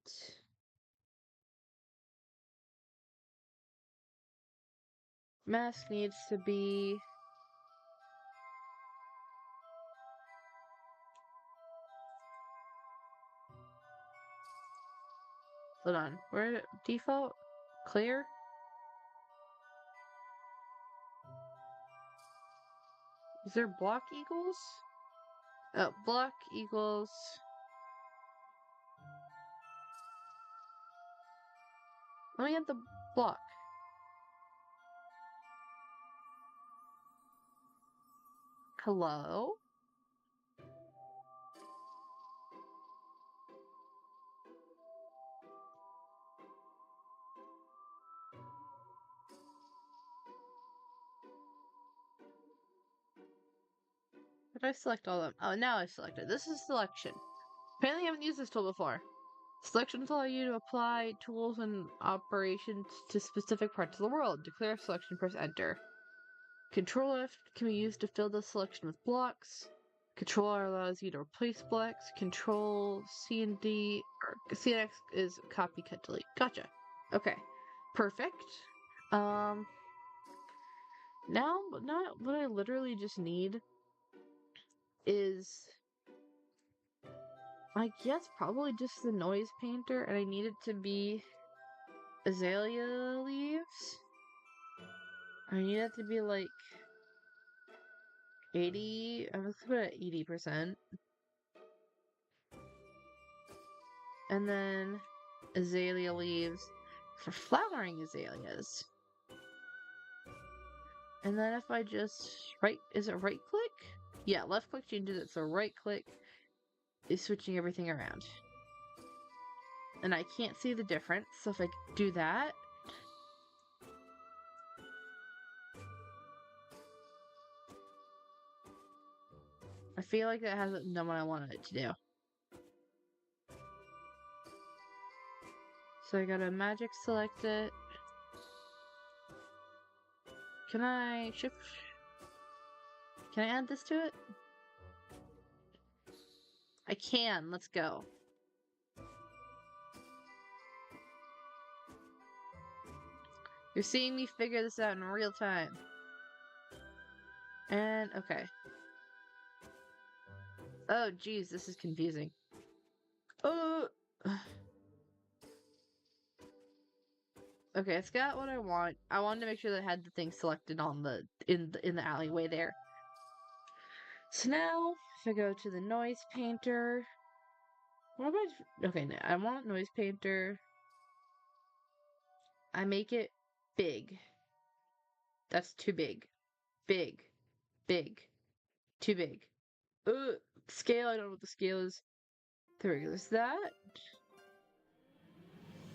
Mask needs to be hold on. Where default? Clear? Is there block equals? Oh, block equals. Let me get the block. Hello? Did I select all of them? Oh, now I selected. This is selection. Apparently I haven't used this tool before. Selections allow you to apply tools and operations to specific parts of the world. To clear a selection, press enter. Control F can be used to fill the selection with blocks. Control R allows you to replace blocks. Control C and D, or C and X is copy, cut, delete. Gotcha. Okay. Perfect. Um, now what I literally just need is, I guess, probably just the noise painter, and I need it to be azalea leaves. I need it to be like 80. I'm just gonna put it at 80%. And then azalea leaves for flowering azaleas. And then if I just is it right click? Yeah, left click changes it, so right click is switching everything around. And I can't see the difference, so if I do that, I feel like that hasn't done what I wanted it to do. So I gotta magic select it. Can I shift? Can I add this to it? I can. Let's go. You're seeing me figure this out in real time. And, okay. Oh, geez, this is confusing. Oh! Okay, it's got what I want. I wanted to make sure that I had the thing selected on in the alleyway there. So now, if I go to the noise painter, what am I? Okay, now I want noise painter. I make it big. That's too big. Big, big, too big. Scale. I don't know what the scale is. There we go. There's that.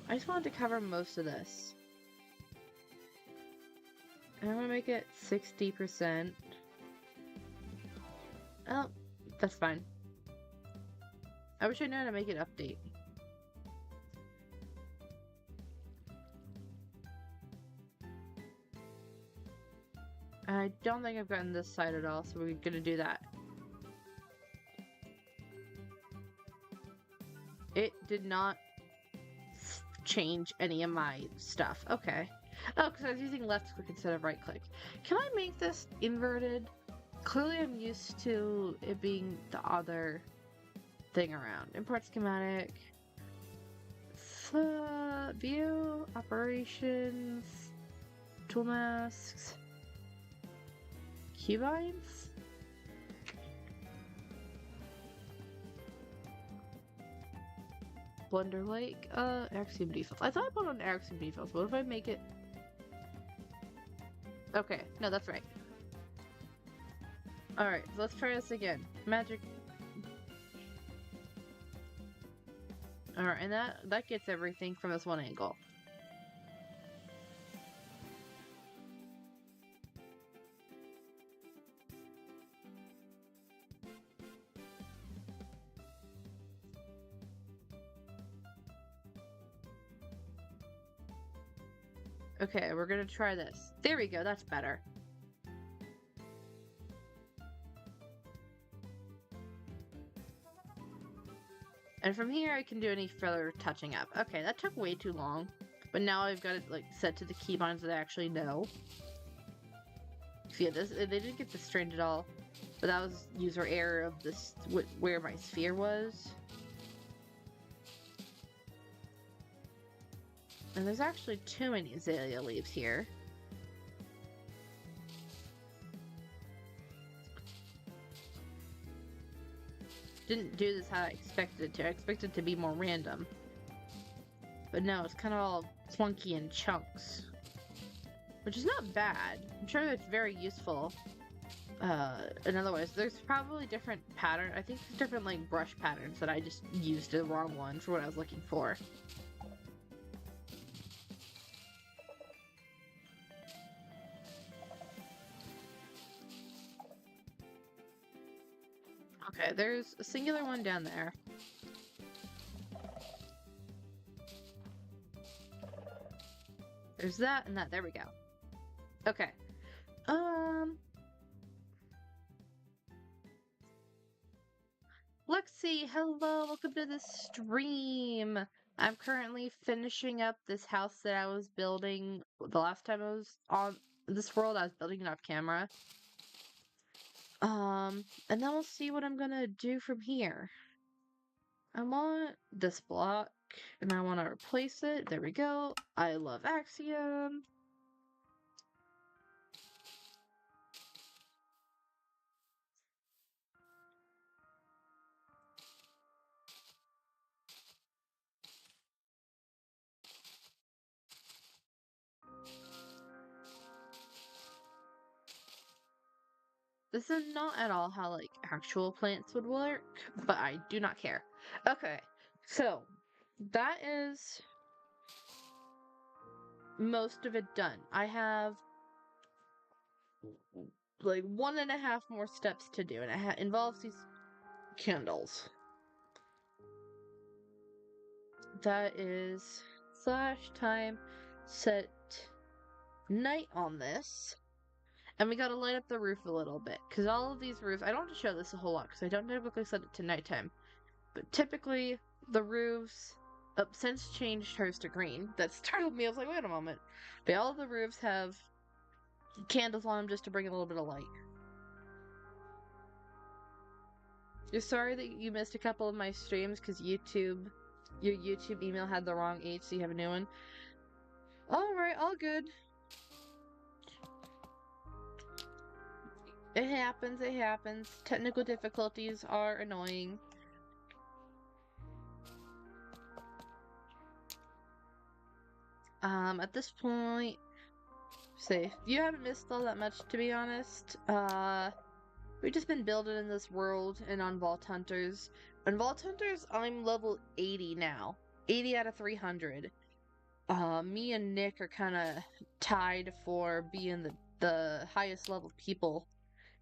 I just wanted to cover most of this. And I'm gonna make it 60%. Oh, that's fine. I wish I knew how to make it update. I don't think I've gotten this side at all, so we're gonna do that. It did not change any of my stuff. Okay. Oh, because I was using left click instead of right click. Can I make this inverted? Clearly I'm used to it being the other thing around. Import schematic. View, operations, tool masks, keybinds. Blender Lake, Axiom defaults. I thought I put on Axiom defaults. What if I make it? Okay, no, that's right. Alright, so let's try this again. Magic. Alright, and that gets everything from this one angle. Okay, we're gonna try this. There we go, that's better. And from here, I can do any further touching up. Okay, that took way too long. But now I've got it, like, set to the keybinds that I actually know. So yeah, they didn't get this straight at all. But that was user error of this, where my sphere was. And there's actually too many azalea leaves here. Didn't do this how I expected it to. I expected it to be more random. But no, it's kind of all clunky in chunks. Which is not bad. I'm sure it's very useful. In other ways, there's probably different patterns. I think there's different, like, brush patterns that I just used the wrong one for what I was looking for. Okay, there's a singular one down there. There's that and that. There we go. Okay. Lexi, hello, welcome to the stream. I'm currently finishing up this house that I was building the last time I was on this world. I was building it off camera. And then we'll see what I'm gonna do from here. I want this block, and I want to replace it. There we go. I love Axiom. This is not at all how, like, actual plants would work, but I do not care. Okay, so that is most of it done. I have like 1.5 more steps to do, and it involves these candles. That is /time set night on this. And we gotta light up the roof a little bit, because all of these roofs, I don't have to show this a whole lot, because I don't typically set it to nighttime. But typically, the roofs, since changed hers to green, that startled me. I was like, wait a moment. But all of the roofs have candles on them just to bring a little bit of light. You're sorry that you missed a couple of my streams, because your YouTube email had the wrong H, so you have a new one. Alright, all good. It happens, it happens. Technical difficulties are annoying. At this point, safe. You haven't missed all that much, to be honest. We've just been building in this world and on Vault Hunters. On Vault Hunters, I'm level 80 now. 80 out of 300. Me and Nick are kind of tied for being the highest level people.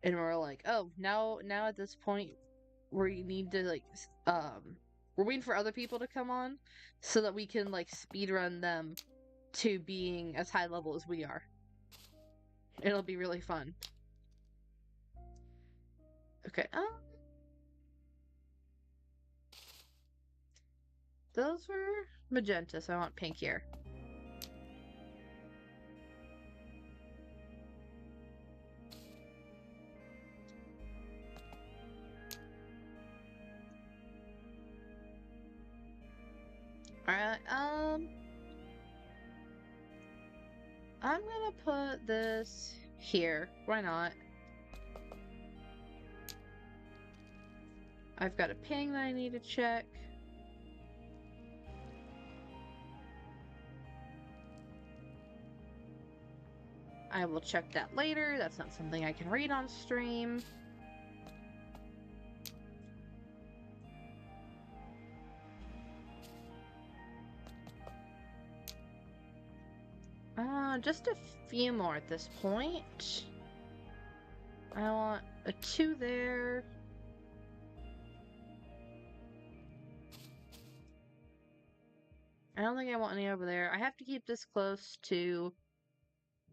And we're like, oh, now at this point, we need to, like, we're waiting for other people to come on so that we can, like, speedrun them to being as high level as we are. It'll be really fun. Okay, those were magenta, so I want pink here. Alright, I'm gonna put this here. Why not? I've got a ping that I need to check. I will check that later. That's not something I can read on stream. Just a few more at this point. I want a 2 there. I don't think I want any over there. I have to keep this close to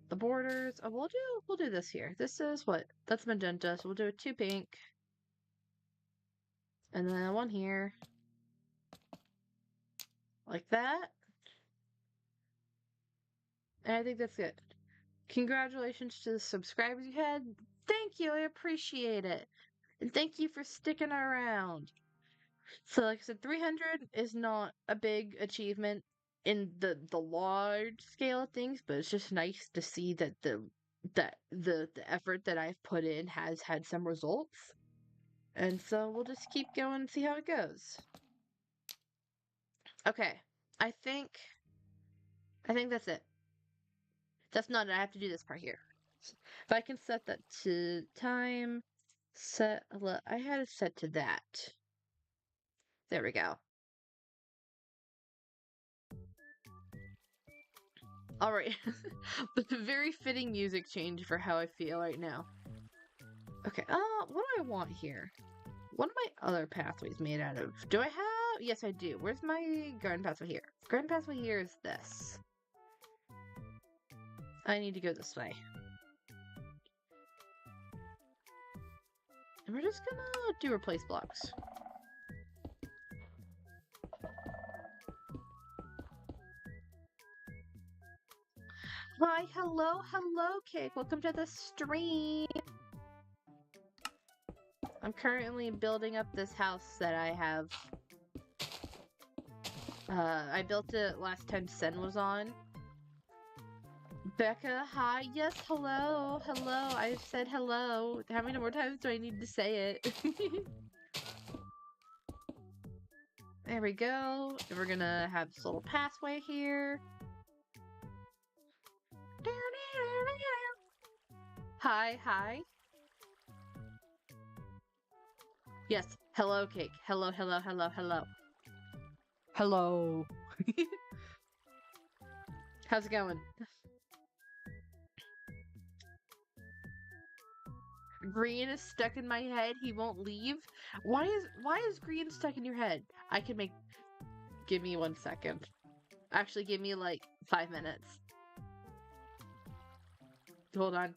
the borders. Oh, we'll do this here. This is what? That's magenta, so we'll do a 2 pink. And then 1 here. Like that. And I think that's it. Congratulations to the subscribers you had. Thank you, I appreciate it. And thank you for sticking around. So like I said, 300 is not a big achievement in the large scale of things, but it's just nice to see that the effort that I've put in has had some results. And so we'll just keep going and see how it goes. Okay. I think that's it. That's not it. I have to do this part here. If I can set that to time set, I had it set to that. There we go. All right. But the very fitting music change for how I feel right now. Okay. What do I want here? What are my other pathways made out of? Do I have? Yes, I do. Where's my garden pathway here? Garden pathway here is this. I need to go this way. And we're just gonna do replace blocks. Hi, hello, Cake. Welcome to the stream. I'm currently building up this house that I have. I built it last time Sen was on. Becca, hi. Yes, hello. Hello. I've said hello. How many more times do I need to say it? There we go. And we're gonna have this little pathway here. Hi, hi. Yes, hello, Cake. Hello, hello, hello, hello. Hello. How's it going? Green is stuck in my head. He won't leave. Why is Green stuck in your head? I can make. Give me 1 second. Actually, give me like 5 minutes. Hold on.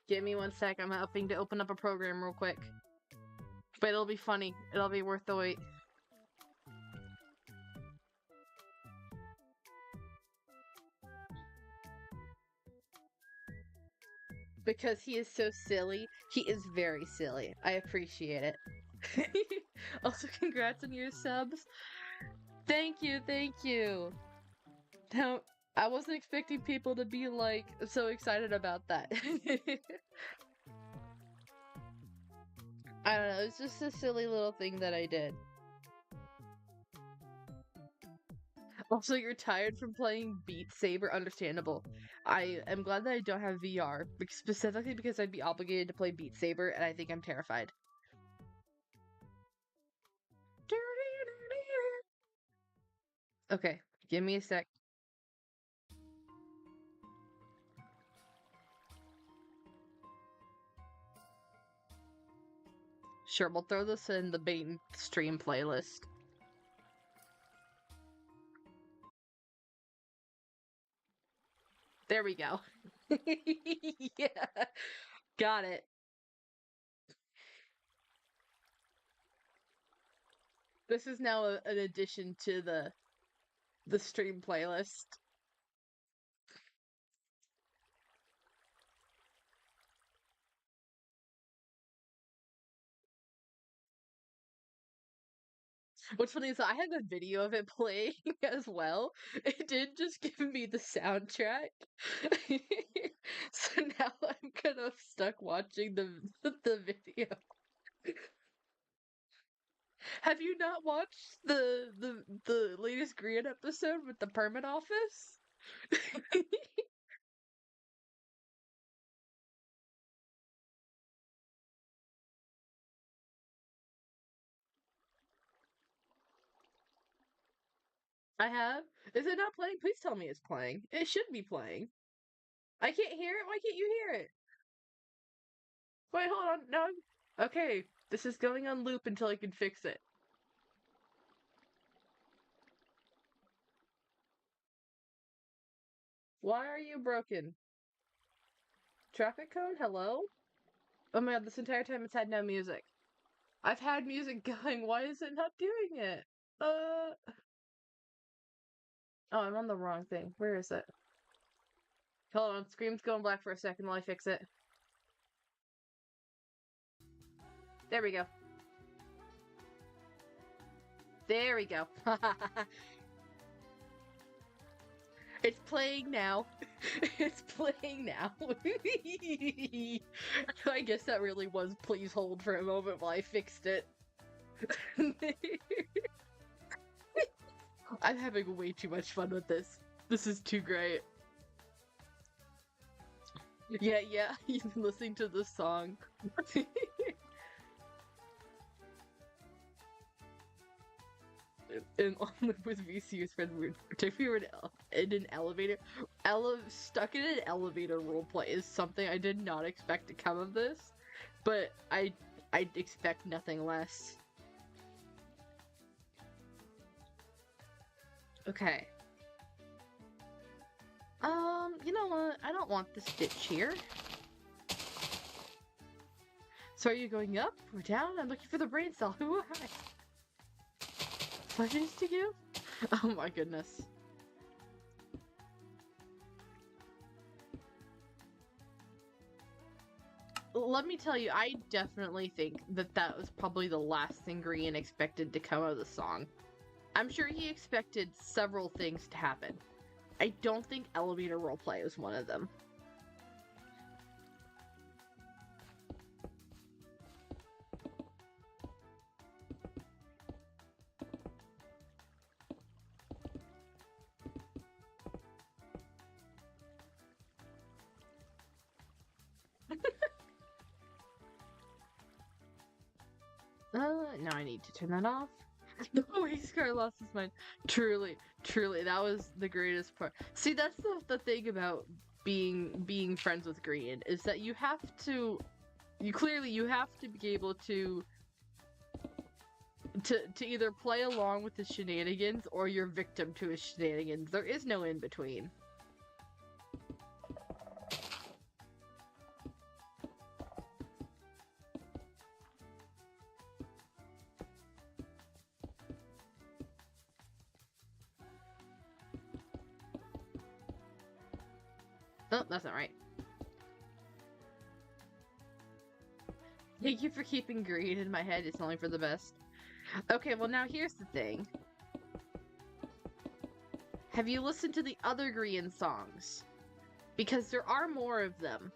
Give me 1 sec. I'm hoping to open up a program real quick. But it'll be funny. It'll be worth the wait. Because he is so silly. He is very silly. I appreciate it. Also, congrats on your subs. Thank you, thank you. Now, I wasn't expecting people to be like so excited about that. I don't know, it's just a silly little thing that I did. Also, you're tired from playing Beat Saber, understandable. I am glad that I don't have VR, specifically because I'd be obligated to play Beat Saber, and I think I'm terrified. Okay, give me a sec. Sure, we'll throw this in the bait and stream playlist. There we go. Yeah, got it. This is now an addition to the stream playlist. What's funny is I have a video of it playing as well. It did just give me the soundtrack. So now I'm kind of stuck watching the video. Have you not watched the latest Green episode with the permit office? I have. Is it not playing? Please tell me it's playing. It should be playing. I can't hear it. Why can't you hear it? Wait, hold on. No. Okay, this is going on loop until I can fix it. Why are you broken? Traffic cone? Hello? Oh my god, this entire time it's had no music. I've had music going. Why is it not doing it? Oh, I'm on the wrong thing. Where is it? Hold on, screen's going black for a second while I fix it. There we go. There we go. It's playing now. It's playing now. I guess that really was please hold for a moment while I fixed it. I'm having way too much fun with this. This is too great. Yeah, you've been listening to this song. And with VCU's friend, we were in an elevator. Stuck in an elevator roleplay is something I did not expect to come of this, but I'd expect nothing less. Okay. You know what? I don't want this bitch here. So are you going up or down? I'm looking for the brain cell. Who am I? Questions to give? Oh my goodness. Let me tell you, I definitely think that that was probably the last thing Green expected to come out of the song. I'm sure he expected several things to happen. I don't think elevator roleplay was one of them. Now I need to turn that off. The way Scar lost his mind. Truly, that was the greatest part. See, that's the thing about being friends with Green, is that you have to be able to either play along with his shenanigans or you're victim to his shenanigans. There is no in between. Oh, that's not right. Thank you for keeping Green in my head. It's only for the best. Okay, well now here's the thing. Have you listened to the other Green songs? Because there are more of them.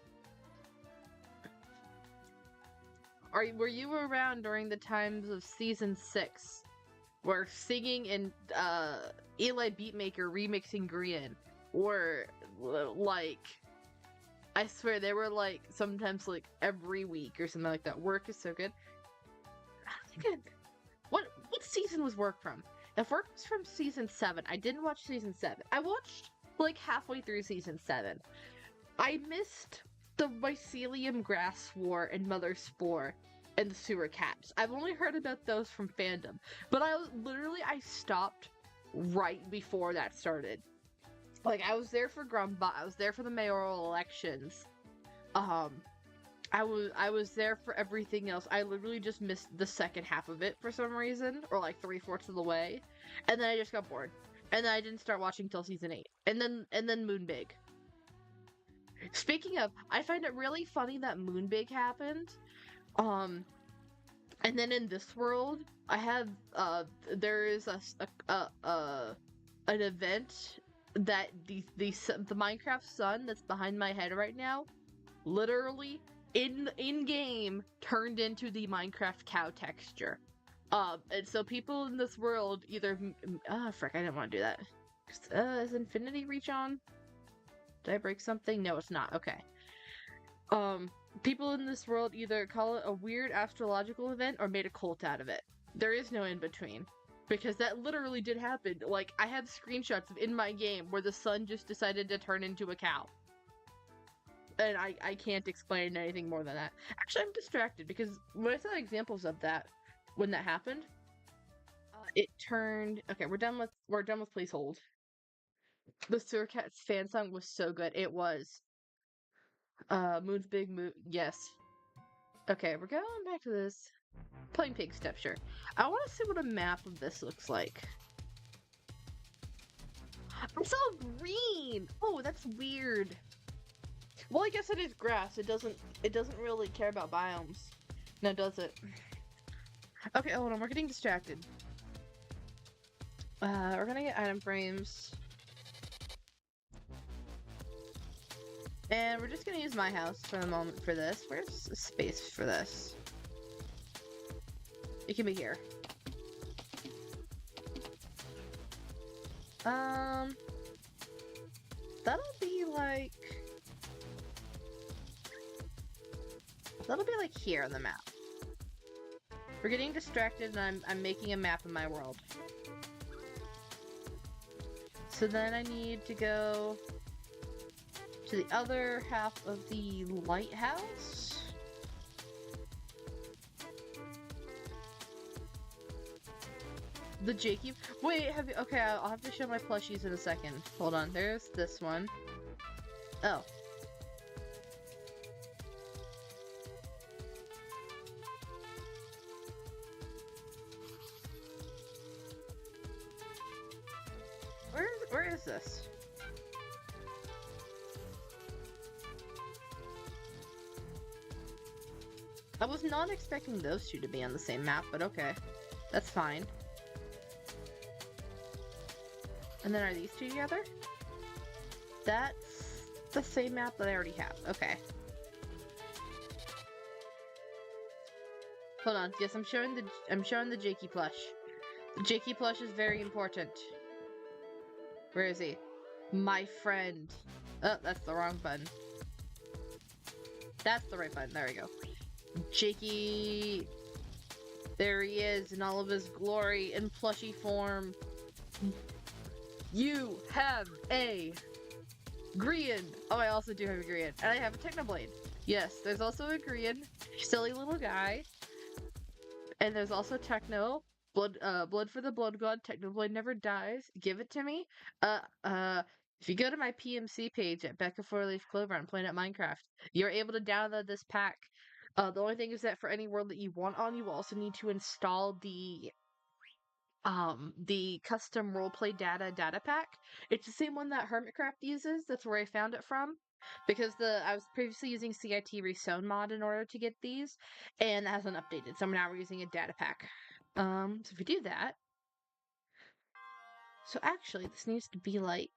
Were you around during the times of season 6? Where singing and Eli Beatmaker remixing Green were like, I swear they were like sometimes like every week or something like that. Work is so good. What season was Work from? If Work was from season 7, I didn't watch season 7. I watched like halfway through season 7. I missed the mycelium grass war and mother spore and the sewer caps. I've only heard about those from fandom, but I stopped right before that started. Like, I was there for Grumbot, I was there for the mayoral elections. I was there for everything else. I literally just missed the second half of it for some reason, or like 3/4 of the way, and then I just got bored, and then I didn't start watching till season 8, and then Moonbig. Speaking of, I find it really funny that Moonbig happened, and then in this world, I have there is an event that the Minecraft sun that's behind my head right now, literally in game turned into the Minecraft cow texture. And so people in this world either frick, I didn't want to do that. Is Infinity Reach on? Did I break something? No, it's not. Okay. People in this world either call it a weird astrological event or made a cult out of it. There is no in between. Because that literally did happen. Like, I have screenshots in my game where the sun just decided to turn into a cow. And I can't explain anything more than that. Actually, I'm distracted because when I saw examples of that, when that happened, it turned. Okay, we're done with please hold. The Sewer Cats fan song was so good. It was. Moon's Big Moon. Yes. Okay, we're going back to this. Plain Pig Step, sure. I want to see what a map of this looks like. It's all green! Oh, that's weird. Well, I guess it is grass. It doesn't really care about biomes. No, does it? Okay, hold on, we're getting distracted. We're gonna get item frames. And we're just gonna use my house for the moment for this. Where's the space for this? It can be here. That'll be like... That'll be like here on the map. We're getting distracted and I'm making a map of my world. So then I need to go to the other half of the lighthouse. The Jakey. Wait, have you? Okay, I'll have to show my plushies in a second. Hold on. There's this one. Oh. Where is this? I was not expecting those two to be on the same map, but okay. That's fine. And then are these two together? That's the same map that I already have. Okay. Hold on. Yes, I'm showing the Jakey plush. The Jakey plush is very important. Where is he? My friend. Oh, that's the wrong button. That's the right button. There we go. Jakey. There he is in all of his glory in plushy form. You have a Grian. Oh, I also do have a Grian. And I have a Technoblade. Yes, there's also a Grian. Silly little guy. And there's also Techno. Blood for the Blood God. Technoblade never dies. Give it to me. If you go to my PMC page at Becca Four-Leaf Clover on Planet Minecraft, you're able to download this pack. The only thing is that for any world that you want on, you will also need to install the custom roleplay data pack. It's the same one that Hermitcraft uses. That's where I found it from. Because I was previously using CIT Resewn mod in order to get these, and that hasn't updated, so now we're using a data pack. So if we do that, so actually this needs to be like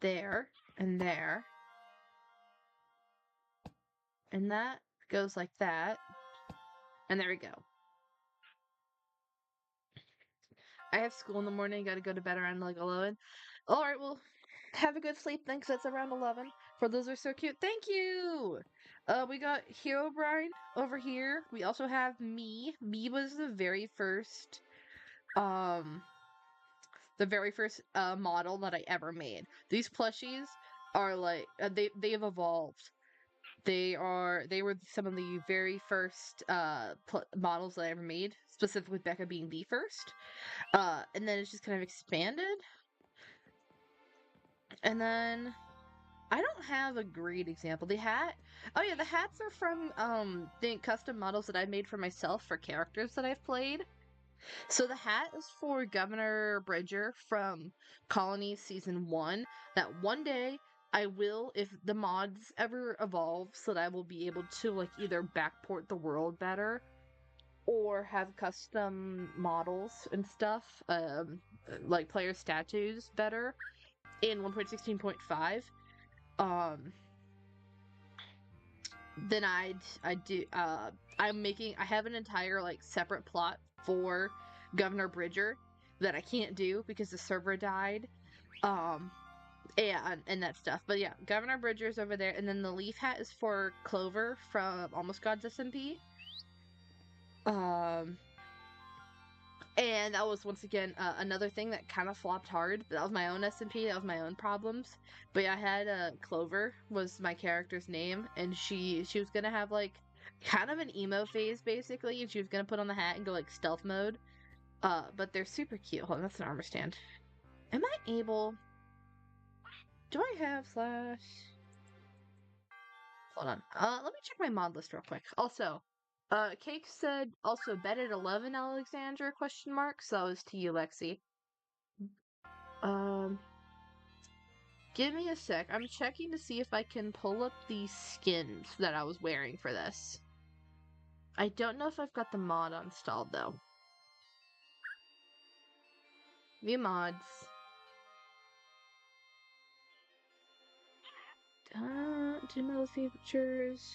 there, and there, and that goes like that, and there we go. I have school in the morning, gotta go to bed around like 11. Alright, well, have a good sleep then, 'cause that's around 11. For those are so cute. Thank you! We got Herobrine over here. We also have me. Me was the very first, model that I ever made. These plushies are like, they've evolved. They were some of the very first, models that I ever made, specifically Becca being the first. And then it's just kind of expanded. And then I don't have a great example. The hat. Oh yeah, the hats are from the custom models that I made for myself for characters that I've played. So the hat is for Governor Bridger from Colony Season 1. That one day I will, if the mods ever evolve, so that I will be able to like either backport the world better or have custom models and stuff, like player statues better in 1.16.5. Then I have an entire like separate plot for Governor Bridger that I can't do because the server died. And that stuff. But yeah, Governor Bridger's over there, and then the leaf hat is for Clover from Almost Gods SMP. And that was once again another thing that kind of flopped hard. But that was my own SMP. That was my own problems. But yeah, I had Clover was my character's name, and she was gonna have like kind of an emo phase basically, and she was gonna put on the hat and go like stealth mode. But they're super cute. Hold on, that's an armor stand. Am I able? Do I have slash? Hold on. Let me check my mod list real quick. Also, Cake said also bet at 11 Alexandra question mark. So that was to you, Lexi. Um, give me a sec. I'm checking to see if I can pull up the skins that I was wearing for this. I don't know if I've got the mod installed though. View mods. Do know the features.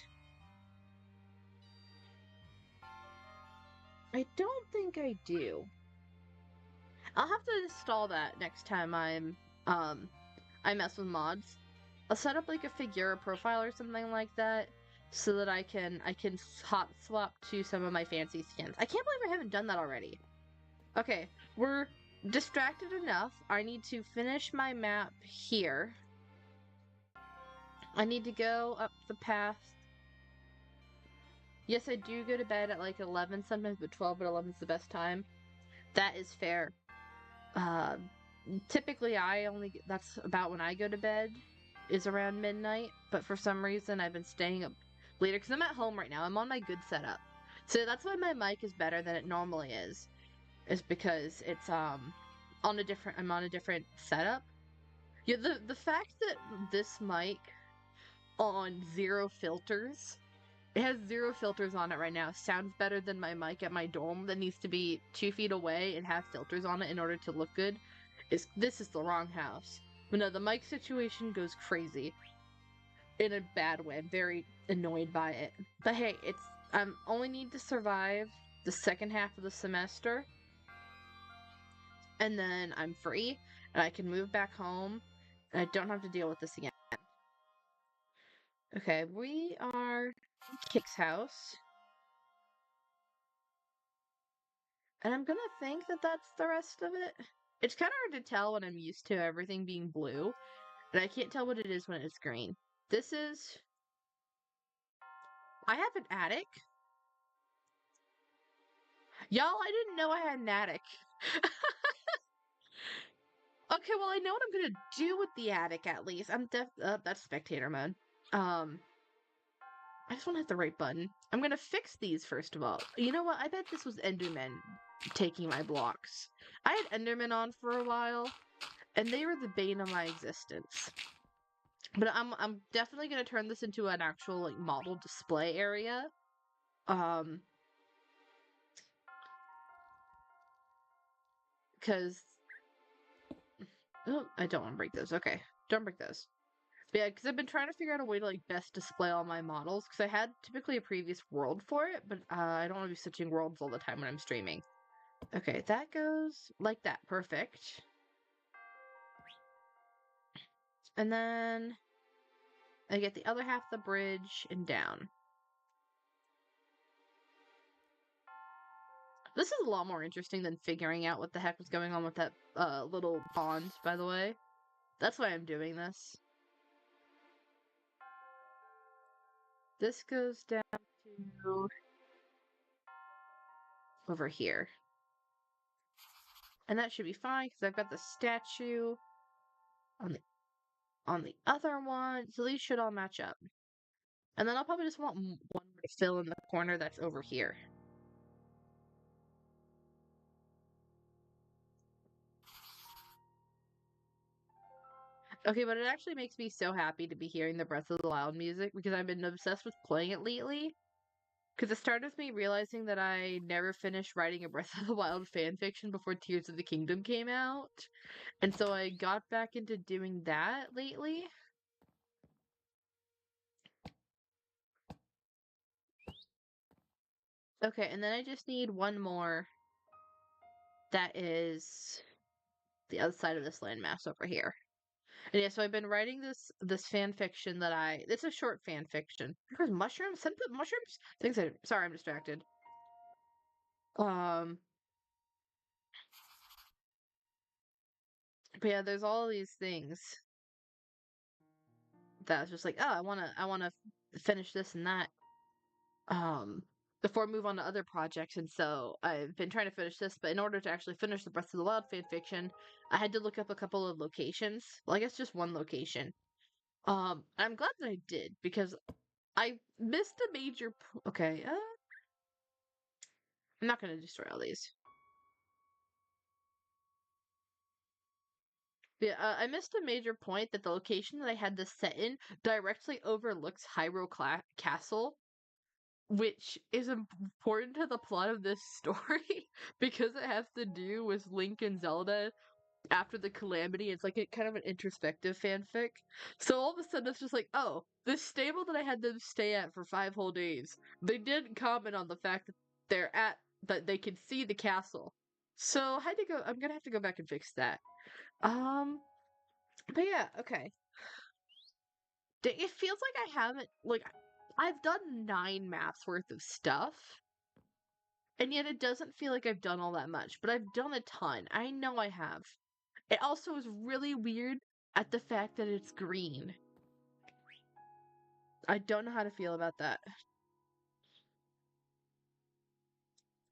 I don't think I do. I'll have to install that next time I mess with mods. I'll set up like a Figura profile or something like that so that I can hot swap to some of my fancy skins. I can't believe I haven't done that already. Okay, we're distracted enough. I need to finish my map here. I need to go up the path. Yes, I do go to bed at like 11 sometimes, but 12 at 11 is the best time. That is fair. Typically that's about when I go to bed, is around midnight, but for some reason I've been staying up later because I'm at home right now. I'm on my good setup. So that's why my mic is better than it normally is because it's I'm on a different setup. Yeah, the fact that this mic on zero filters, it has zero filters on it right now, sounds better than my mic at my dorm that needs to be 2 feet away and have filters on it in order to look good. This is the wrong house. But no, the mic situation goes crazy. In a bad way. I'm very annoyed by it. But hey, only need to survive the second half of the semester. And then I'm free. And I can move back home. And I don't have to deal with this again. Okay, we are in Kick's house. And I'm gonna think that that's the rest of it. It's kind of hard to tell when I'm used to everything being blue. And I can't tell what it is when it's green. This is... I have an attic. Y'all, I didn't know I had an attic. Okay, well, I know what I'm gonna do with the attic, at least. That's spectator mode. I just want to hit the right button. I'm gonna fix these, first of all. You know what? I bet this was Enderman taking my blocks. I had Enderman on for a while, and they were the bane of my existence. But I'm definitely gonna turn this into an actual, like, model display area. Because... Oh, I don't want to break those. Okay, don't break those. But yeah, because I've been trying to figure out a way to, like, best display all my models. Because I had typically a previous world for it, but I don't want to be switching worlds all the time when I'm streaming. Okay, that goes like that. Perfect. And then I get the other half of the bridge and down. This is a lot more interesting than figuring out what the heck was going on with that little pond, by the way. That's why I'm doing this. This goes down to over here. And that should be fine, because I've got the statue on the other one. So these should all match up. And then I'll probably just want one more to fill in the corner that's over here. Okay, but it actually makes me so happy to be hearing the Breath of the Wild music because I've been obsessed with playing it lately. Because it started with me realizing that I never finished writing a Breath of the Wild fanfiction before Tears of the Kingdom came out. And so I got back into doing that lately. Okay, and then I just need one more that is the other side of this landmass over here. And yeah, so I've been writing this fan fiction that it's a short fan fiction. There's mushrooms? Send the mushrooms? Sorry, I'm distracted. But yeah, there's all these things that's just like, oh, I wanna finish this and that. Um, before I move on to other projects, and so I've been trying to finish this, but in order to actually finish the Breath of the Wild fan fiction, I had to look up a couple of locations. Well, I guess just one location. I'm glad that I did because I missed a major. Okay, I'm not gonna destroy all these. Yeah, I missed a major point that the location that I had this set in directly overlooks Castle, which is important to the plot of this story because it has to do with Link and Zelda after the calamity. It's like a kind of an introspective fanfic. So all of a sudden it's just like, oh, this stable that I had them stay at for 5 whole days, they didn't comment on the fact that that they can see the castle. So I had to go. I'm gonna have to go back and fix that. Um, but yeah, okay. It feels like I haven't I've done 9 maps worth of stuff, and yet it doesn't feel like I've done all that much. But I've done a ton. I know I have. It also is really weird at the fact that it's green. I don't know how to feel about that.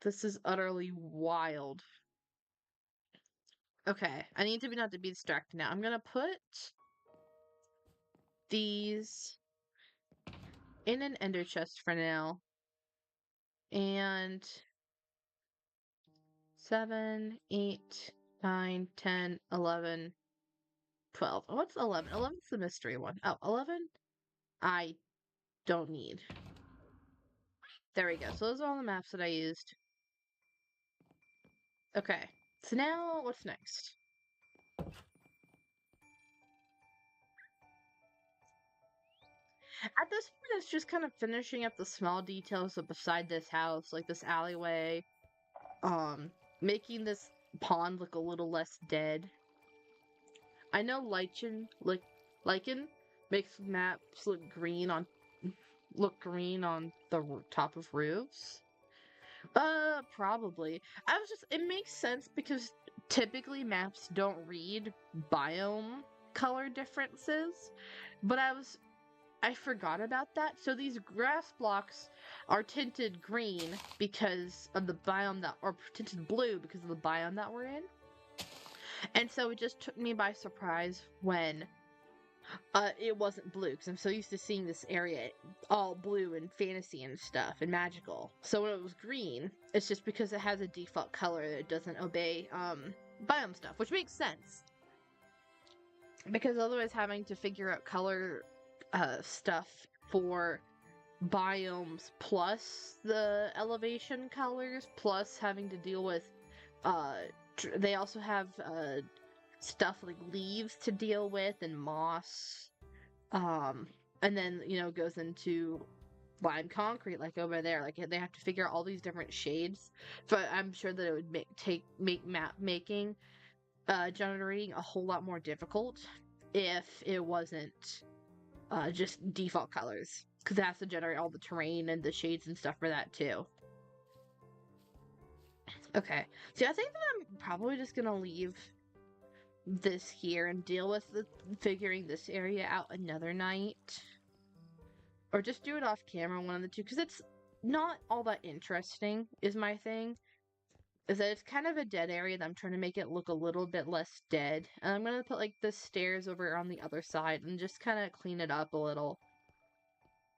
This is utterly wild. Okay, I need to be not to be distracted now. I'm gonna put these in an ender chest for now. And 7, 8, 9, 10, 11, 12. Oh, what's 11? 11's the mystery one. Oh, 11? I don't need. There we go. So those are all the maps that I used. Okay. So now, what's next? At this point, it's just kind of finishing up the small details of beside this house, like this alleyway. Making this pond look a little less dead. I know Lichen makes maps look green on the top of roofs. Probably. It makes sense because typically maps don't read biome color differences, but I forgot about that. So these grass blocks are tinted green because of the biome or tinted blue because of the biome that we're in. And so it just took me by surprise when it wasn't blue, because I'm so used to seeing this area all blue and fantasy and stuff and magical. So when it was green, it's just because it has a default color that doesn't obey biome stuff, which makes sense. Because otherwise having to figure out color stuff for biomes plus the elevation colors plus having to deal with they also have stuff like leaves to deal with and moss, and then goes into lime concrete like over there. Like they have to figure out all these different shades, but I'm sure that it would make map making generating a whole lot more difficult if it wasn't just default colors, because it has to generate all the terrain and the shades and stuff for that too. Okay, so I think that I'm probably just gonna leave this here and deal with figuring this area out another night, or just do it off camera, one of the two, because it's not all that interesting is my thing. Is that it's kind of a dead area that I'm trying to make it look a little bit less dead. And I'm gonna put like the stairs over on the other side and just kind of clean it up a little.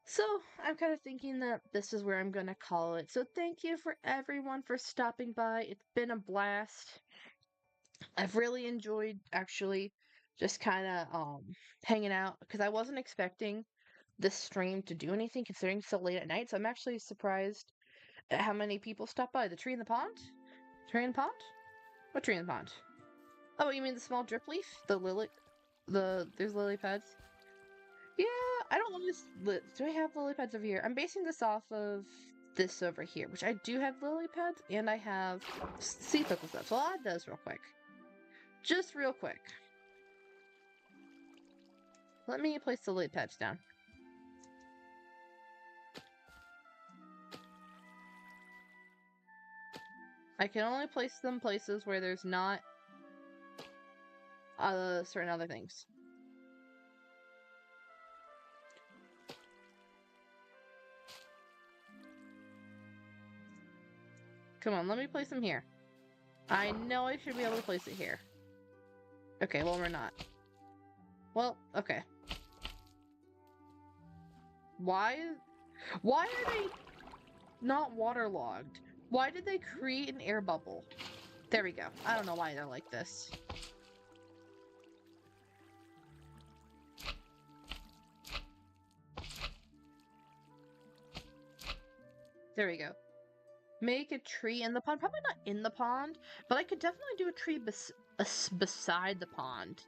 So I'm kind of thinking that this is where I'm gonna call it. So thank you for everyone for stopping by. It's been a blast. I've really enjoyed actually just kind of hanging out, because I wasn't expecting this stream to do anything considering it's so late at night. So I'm actually surprised at how many people stopped by. The tree in the pond? Tree in the pond? What tree in the pond? Oh, you mean the small drip leaf? There's lily pads. Yeah, I don't want to. Do I have lily pads over here? I'm basing this off of this over here, which I do have lily pads, and I have sea pickle stuff. So I'll add those real quick. Just real quick. Let me place the lily pads down. I can only place them places where there's not certain other things. Come on, let me place them here. I know I should be able to place it here. Okay, well, we're not. Well, okay. Why are they not waterlogged? Why did they create an air bubble? There we go. I don't know why they're like this. There we go. Make a tree in the pond. Probably not in the pond, but I could definitely do a tree beside the pond.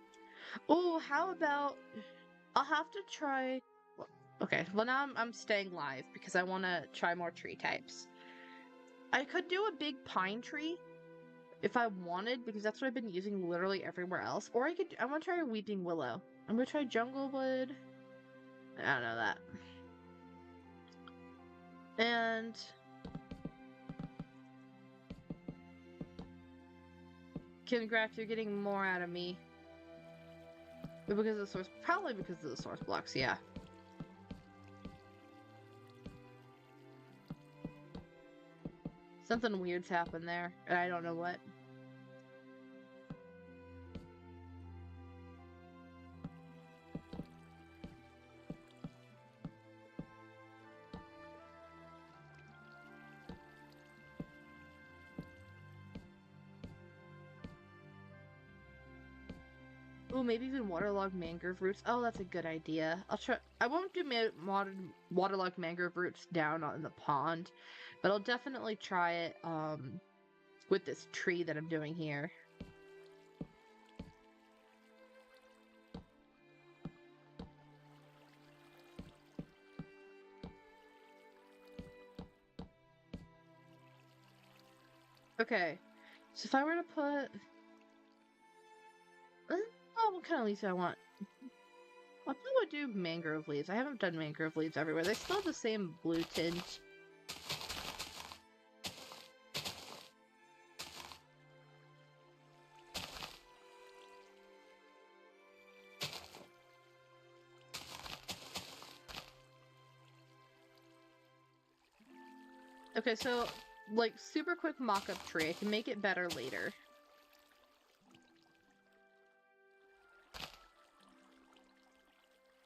Oh, how about... I'll have to try... Okay, well now I'm staying live because I want to try more tree types. I could do a big pine tree if I wanted, because that's what I've been using literally everywhere else. Or I want to try a weeping willow. I'm going to try junglewood. I don't know that. And... Congrats, you're getting more out of me. But because of the source... Probably because of the source blocks, yeah. Something weird's happened there, and I don't know what. Ooh, maybe even waterlogged mangrove roots. Oh, that's a good idea. I'll try. I won't do waterlogged mangrove roots down in the pond, but I'll definitely try it with this tree that I'm doing here. Okay, so if I were to put... Oh, what kind of leaves do I want? I'll probably do mangrove leaves. I haven't done mangrove leaves everywhere. They still have the same blue tint. Okay, so, like, super quick mock-up tree. I can make it better later.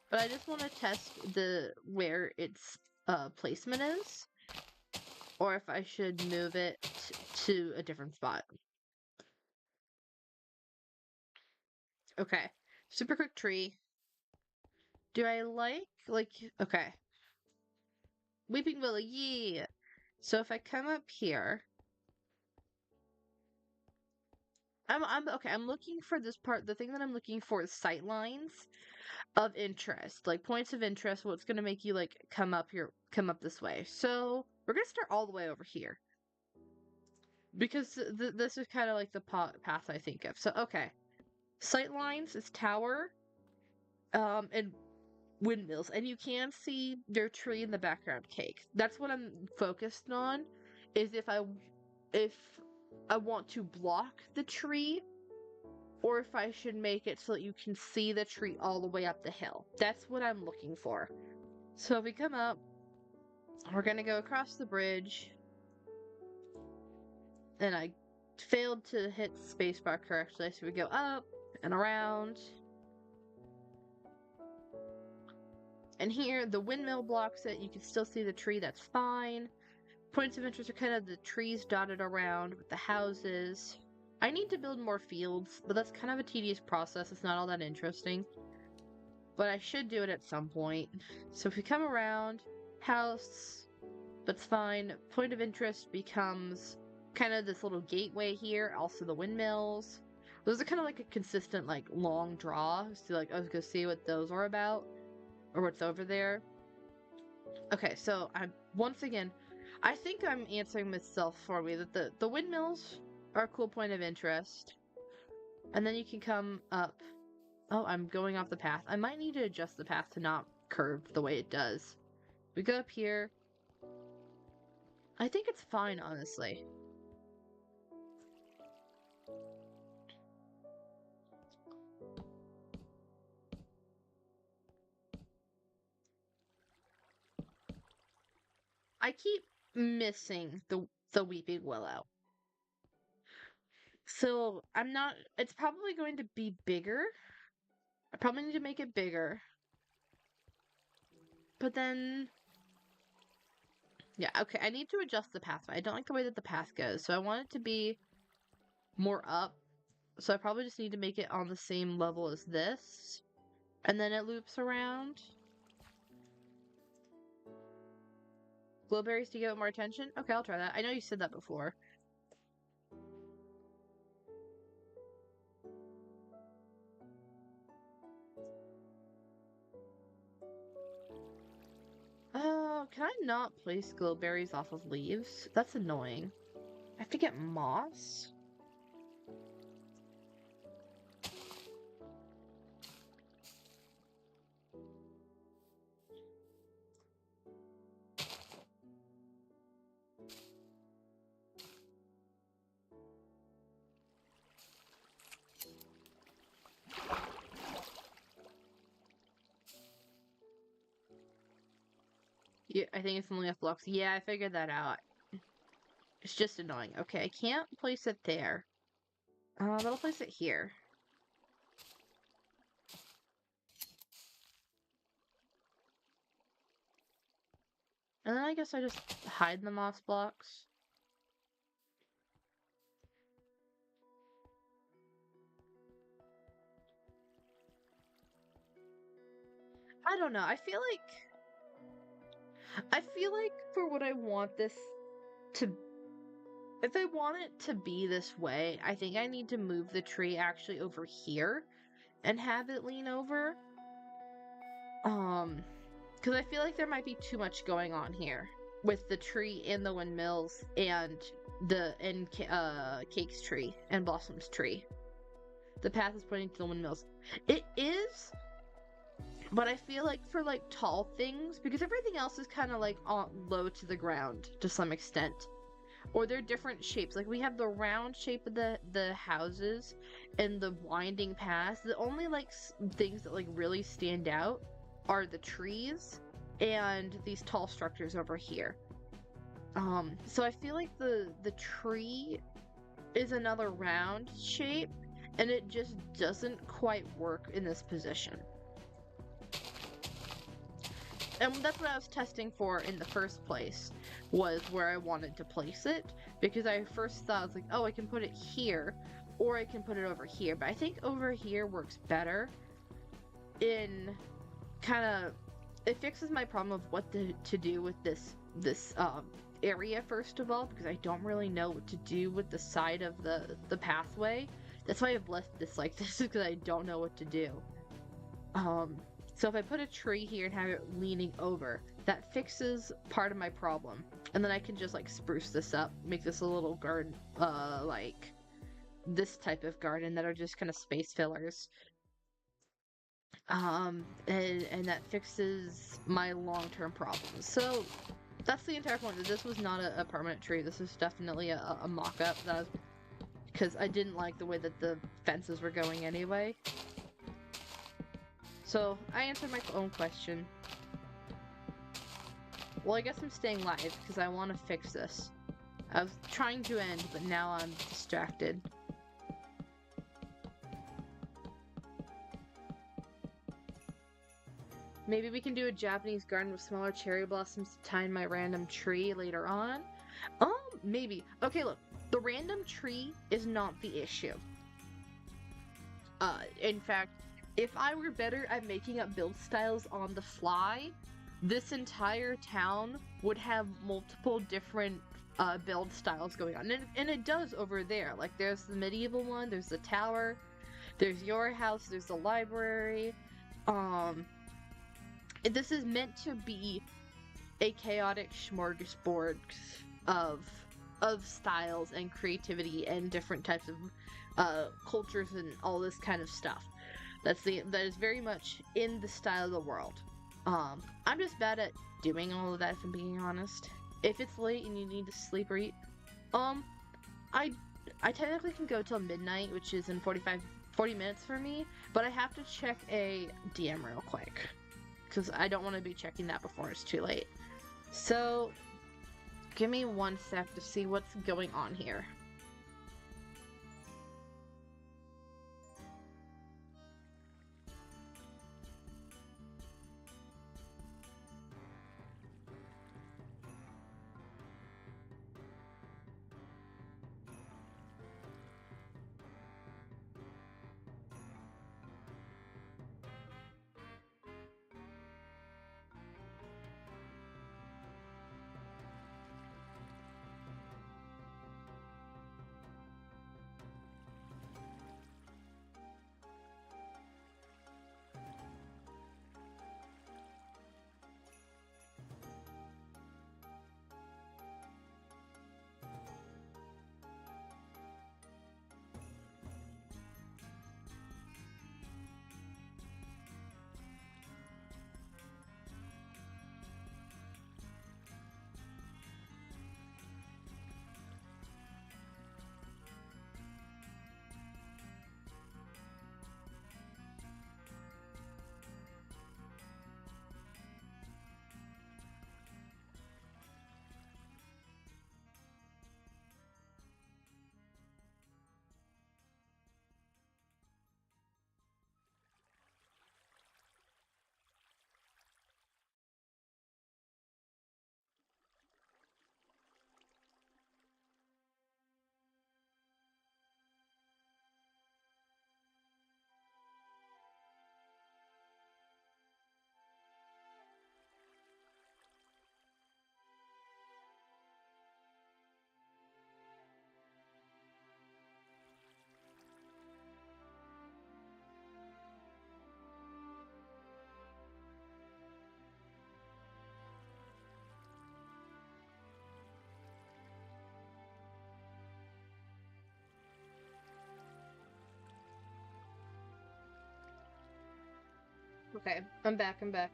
But I just want to test where its placement is, or if I should move it to a different spot. Okay, super quick tree. Do I like okay, weeping willow, yeah. So if I come up here, I'm okay. I'm looking for this part. The thing that I'm looking for is sight lines of interest, like points of interest, what's going to make you like come up this way. So we're going to start all the way over here because this is kind of like the path I think of. So okay, sight lines is tower and windmills, and you can see their tree in the background cake. That's what I'm focused on, is if I want to block the tree, or if I should make it so that you can see the tree all the way up the hill. That's what I'm looking for. So if we come up, we're gonna go across the bridge. And I failed to hit spacebar correctly, so we go up and around. And here, the windmill blocks it. You can still see the tree, that's fine. Points of interest are kind of the trees dotted around with the houses. I need to build more fields, but that's kind of a tedious process. It's not all that interesting. But I should do it at some point. So if we come around, house, that's fine. Point of interest becomes kind of this little gateway here. Also the windmills. Those are kind of like a consistent, like, long draw. So, like, I was gonna see what those are about. Or what's over there. Okay, so once again, I think I'm answering myself for me that the windmills are a cool point of interest. And then you can come up. Oh, I'm going off the path. I might need to adjust the path to not curve the way it does. We go up here. I think it's fine, honestly. I keep missing the weeping willow. So I'm not, it's probably going to be bigger. I probably need to make it bigger. But then, yeah, okay, I need to adjust the pathway. I don't like the way that the path goes, so I want it to be more up. So I probably just need to make it on the same level as this. And then it loops around. Glowberries to give it more attention? Okay, I'll try that. I know you said that before. Oh, can I not place glowberries off of leaves? That's annoying. I have to get moss? Yeah, I think it's only a flux. Yeah, I figured that out. It's just annoying. Okay, I can't place it there. But I'll place it here. And then I guess I just hide the moss blocks. I don't know. I feel like for what I want this to, if I want it to be this way, I think I need to move the tree actually over here and have it lean over. Because I feel like there might be too much going on here with the tree and the windmills and Cake's tree and Blossom's tree. The path is pointing to the windmills. It is, but I feel like for like tall things, because everything else is kind of like low to the ground to some extent, or they're different shapes. Like we have the round shape of the houses and the winding paths. The only like things that like really stand out are the trees and these tall structures over here. So I feel like the tree is another round shape, and it just doesn't quite work in this position. And that's what I was testing for in the first place, was where I wanted to place it, because I first thought, I was like, oh, I can put it here, or I can put it over here, but I think over here works better in kind of, it fixes my problem of what to do with this area, first of all, because I don't really know what to do with the side of the pathway. That's why I've left this like this, because I don't know what to do. So if I put a tree here and have it leaning over, that fixes part of my problem. And then I can just like spruce this up, make this a little garden, like this type of garden that are just kind of space fillers. And that fixes my long-term problems. So that's the entire point. This was not a permanent tree. This is definitely a mock-up that I was, because I didn't like the way that the fences were going anyway. So I answered my own question. Well, I guess I'm staying live because I want to fix this. I was trying to end, but now I'm distracted. Maybe we can do a Japanese garden with smaller cherry blossoms to tie in my random tree later on. Maybe. Okay, look. The random tree is not the issue. In fact, if I were better at making up build styles on the fly, this entire town would have multiple different build styles going on. And it does over there. Like, there's the medieval one, there's the tower, there's your house, there's the library. This is meant to be a chaotic smorgasbord of styles and creativity and different types of cultures and all this kind of stuff. That is very much in the style of the world. I'm just bad at doing all of that, if I'm being honest. If it's late and you need to sleep or eat, I technically can go till midnight, which is in 40 minutes for me, but I have to check a DM real quick, because I don't want to be checking that before it's too late. So, Give me 1 sec to see what's going on here. Okay, I'm back, I'm back.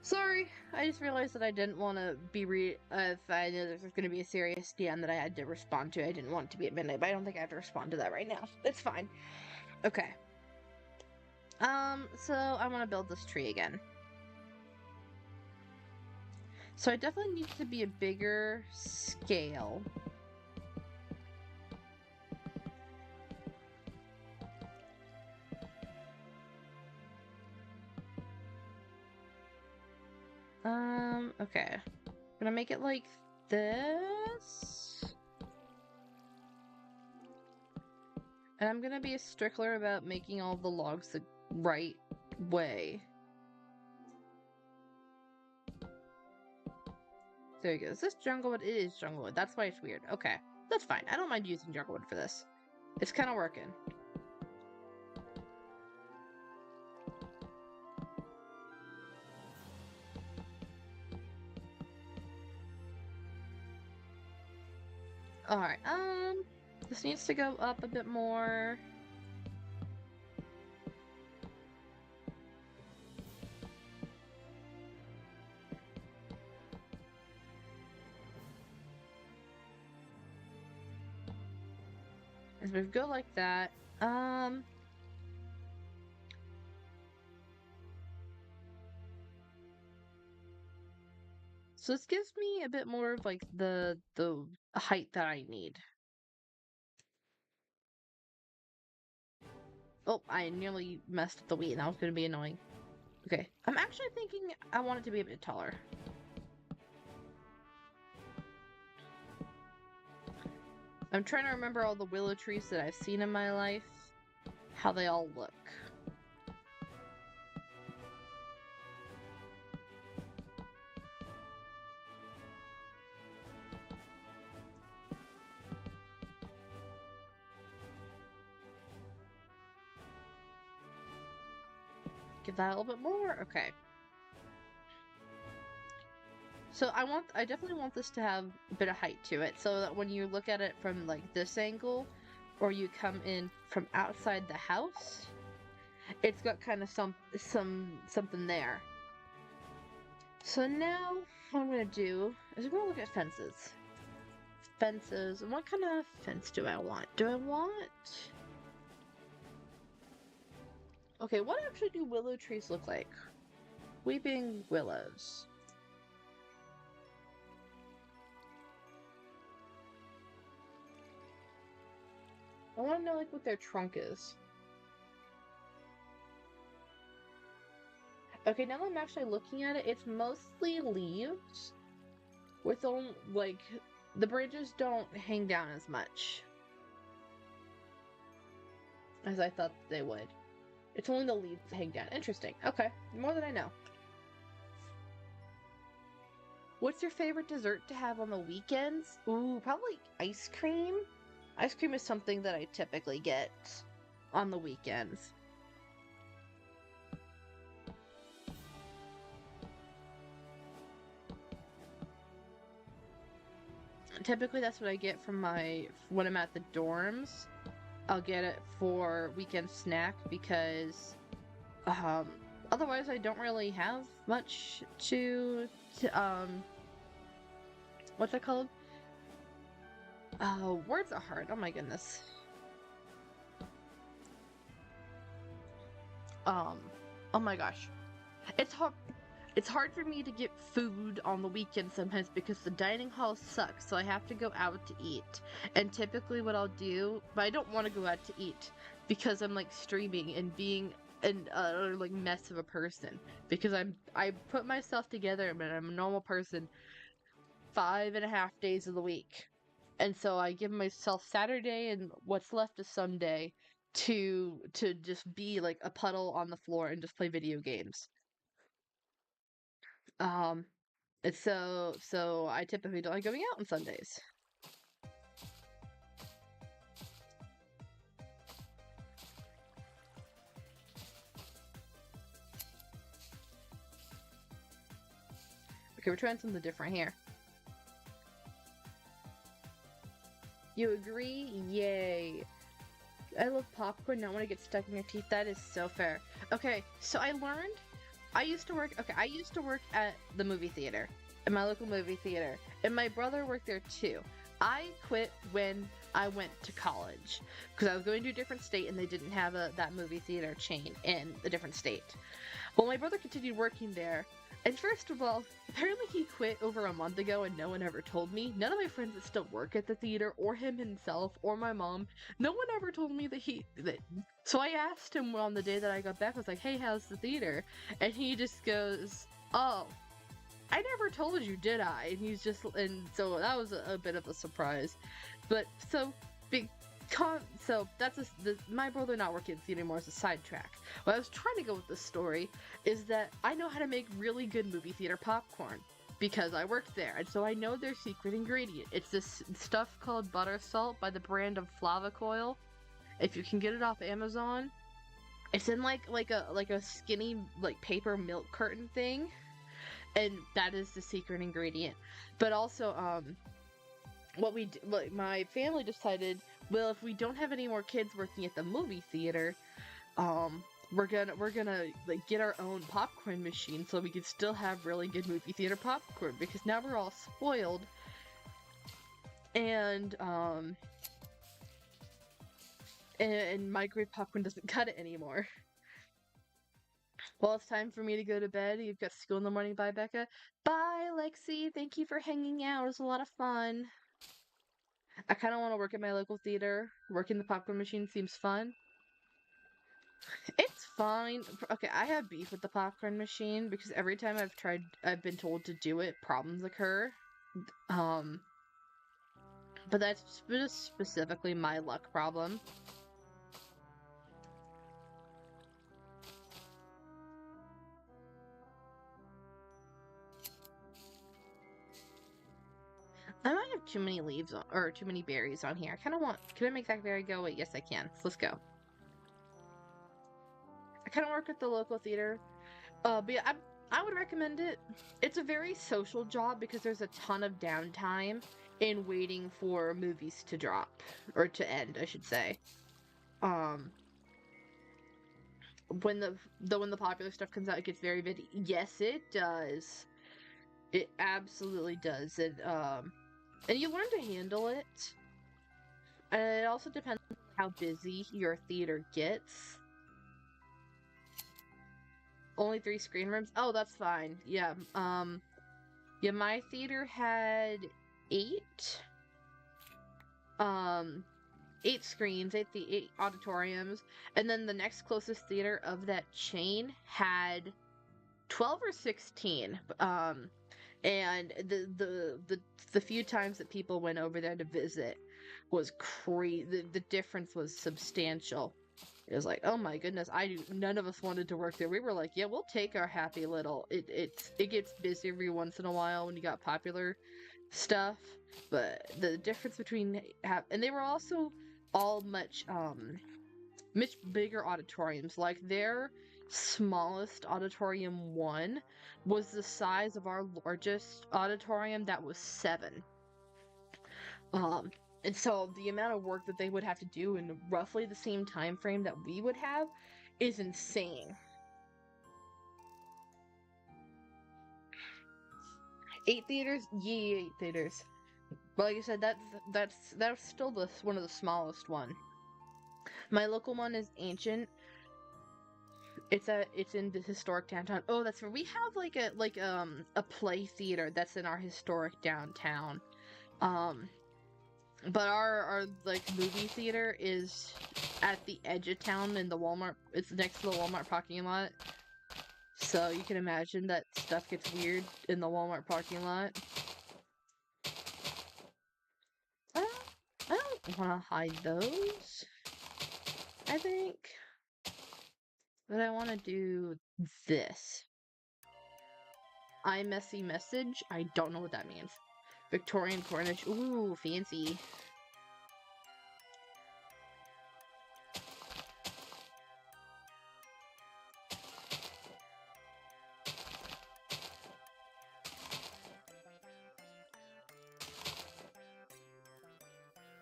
Sorry, I just realized that I didn't want to be if I knew there was going to be a serious DM that I had to respond to, I didn't want it to be at midnight, but I don't think I have to respond to that right now. It's fine. Okay. So I want to build this tree again. So it definitely needs to be a bigger scale. Okay. I'm gonna make it like this. And I'm gonna be a stickler about making all the logs the right way. There you go. Is this jungle wood? It is jungle wood. That's why it's weird. Okay. That's fine. I don't mind using jungle wood for this. It's kind of working. Alright, this needs to go up a bit more. As we go like that, so this gives me a bit more of like the height that I need. Oh, I nearly messed up the wheat, and that was gonna be annoying. Okay, I'm actually thinking I want it to be a bit taller. I'm trying to remember all the willow trees that I've seen in my life, how they all look. Give that a little bit more. Okay. So I definitely want this to have a bit of height to it, so that when you look at it from like this angle, or you come in from outside the house, it's got kind of something there. So now what I'm gonna do is I'm gonna look at fences. Fences. And what kind of fence do I want? Do I want? Okay, what actually do willow trees look like? Weeping willows. I want to know like what their trunk is. Okay, now that I'm actually looking at it, it's mostly leaves with only like the branches don't hang down as much as I thought they would. It's only the leaves that hang down. Interesting. Okay, more than I know. What's your favorite dessert to have on the weekends? Ooh, probably ice cream. Ice cream is something that I typically get on the weekends. Typically, that's what I get from when I'm at the dorms. I'll get it for weekend snack because otherwise I don't really have much to what's that called? Words are hard. Oh my goodness. Oh my gosh. It's hard for me to get food on the weekend sometimes because the dining hall sucks, so I have to go out to eat. And typically what I'll do, but I don't want to go out to eat because I'm like streaming and being an like mess of a person because I put myself together, but I'm a normal person 5.5 days of the week. And so I give myself Saturday and what's left of Sunday to just be like a puddle on the floor and just play video games. Um, and so I typically don't like going out on Sundays. Okay, we're trying something different here. You agree? Yay. I love popcorn, not want to get stuck in your teeth. That is so fair. Okay, so I used to work at the movie theater, at my local movie theater, and my brother worked there too. I quit when I went to college because I was going to a different state and they didn't have that movie theater chain in a different state. Well, my brother continued working there, and first of all, apparently he quit over a month ago and no one ever told me. None of my friends that still work at the theater, or him himself, or my mom, no one ever told me that. So I asked him on the day that I got back, I was like, hey, how's the theater? And he just goes, oh, I never told you, did I? And he's just, and so that was a bit of a surprise. But so big. So that's my brother not working at the theater anymore is a sidetrack. What I was trying to go with this story is that I know how to make really good movie theater popcorn because I worked there, and so I know their secret ingredient. It's this stuff called butter salt by the brand of Flavacoil. If you can get it off Amazon, it's in like a skinny like paper milk carton thing, and that is the secret ingredient. But also my family decided, well, if we don't have any more kids working at the movie theater, we're gonna like get our own popcorn machine so we can still have really good movie theater popcorn because now we're all spoiled. And microwave popcorn doesn't cut it anymore. Well, it's time for me to go to bed. You've got school in the morning. Bye, Becca. Bye, Lexi. Thank you for hanging out. It was a lot of fun. I kind of want to work at my local theater. Working the popcorn machine seems fun. It's fine. Okay, I have beef with the popcorn machine because every time I've been told to do it, problems occur. But that's just specifically my luck problem. I might have too many leaves or too many berries on here. I kind of want. Can I make that berry go away? Yes, I can. So let's go. I kind of work at the local theater. But yeah, I would recommend it. It's a very social job because there's a ton of downtime in waiting for movies to drop or to end, I should say. Um, when the popular stuff comes out, it gets very busy. Yes, it does. It absolutely does. And you learn to handle it. And it also depends on how busy your theater gets. Only 3 screen rooms? Oh, that's fine. Yeah, yeah, my theater had 8. 8 screens, 8 auditoriums, and then the next closest theater of that chain had 12 or 16. And the few times that people went over there to visit was crazy. The difference was substantial. It was like, oh my goodness, none of us wanted to work there. We were like, yeah, we'll take our happy little. It gets busy every once in a while when you got popular stuff, but the difference between and they were also all much bigger auditoriums. Like their smallest auditorium one was the size of our largest auditorium that was 7. Um, and so the amount of work that they would have to do in roughly the same time frame that we would have is insane. 8 theaters, yeah, 8 theaters. But like I said, that's still one of the smallest one. My local one is ancient. It's in the historic downtown. Oh, that's where we have a play theater that's in our historic downtown. But our like movie theater is at the edge of town in the Walmart. It's next to the Walmart parking lot. So you can imagine that stuff gets weird in the Walmart parking lot. I don't want to hide those. I think. But I want to do this. iMessy message. I don't know what that means. Victorian Cornish. Ooh, fancy.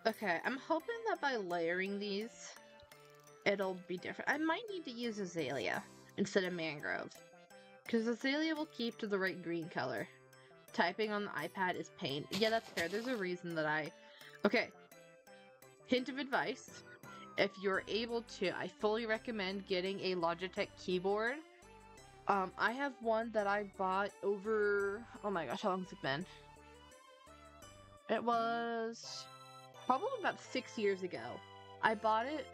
Okay, I'm hoping that by layering these, it'll be different. I might need to use azalea instead of mangrove, because azalea will keep to the right green color. Typing on the iPad is pain. Yeah, that's fair. There's a reason that Okay, hint of advice. If you're able to, I fully recommend getting a Logitech keyboard. I have one that I bought over... Oh my gosh, how long has it been? It was... probably about 6 years ago. I bought it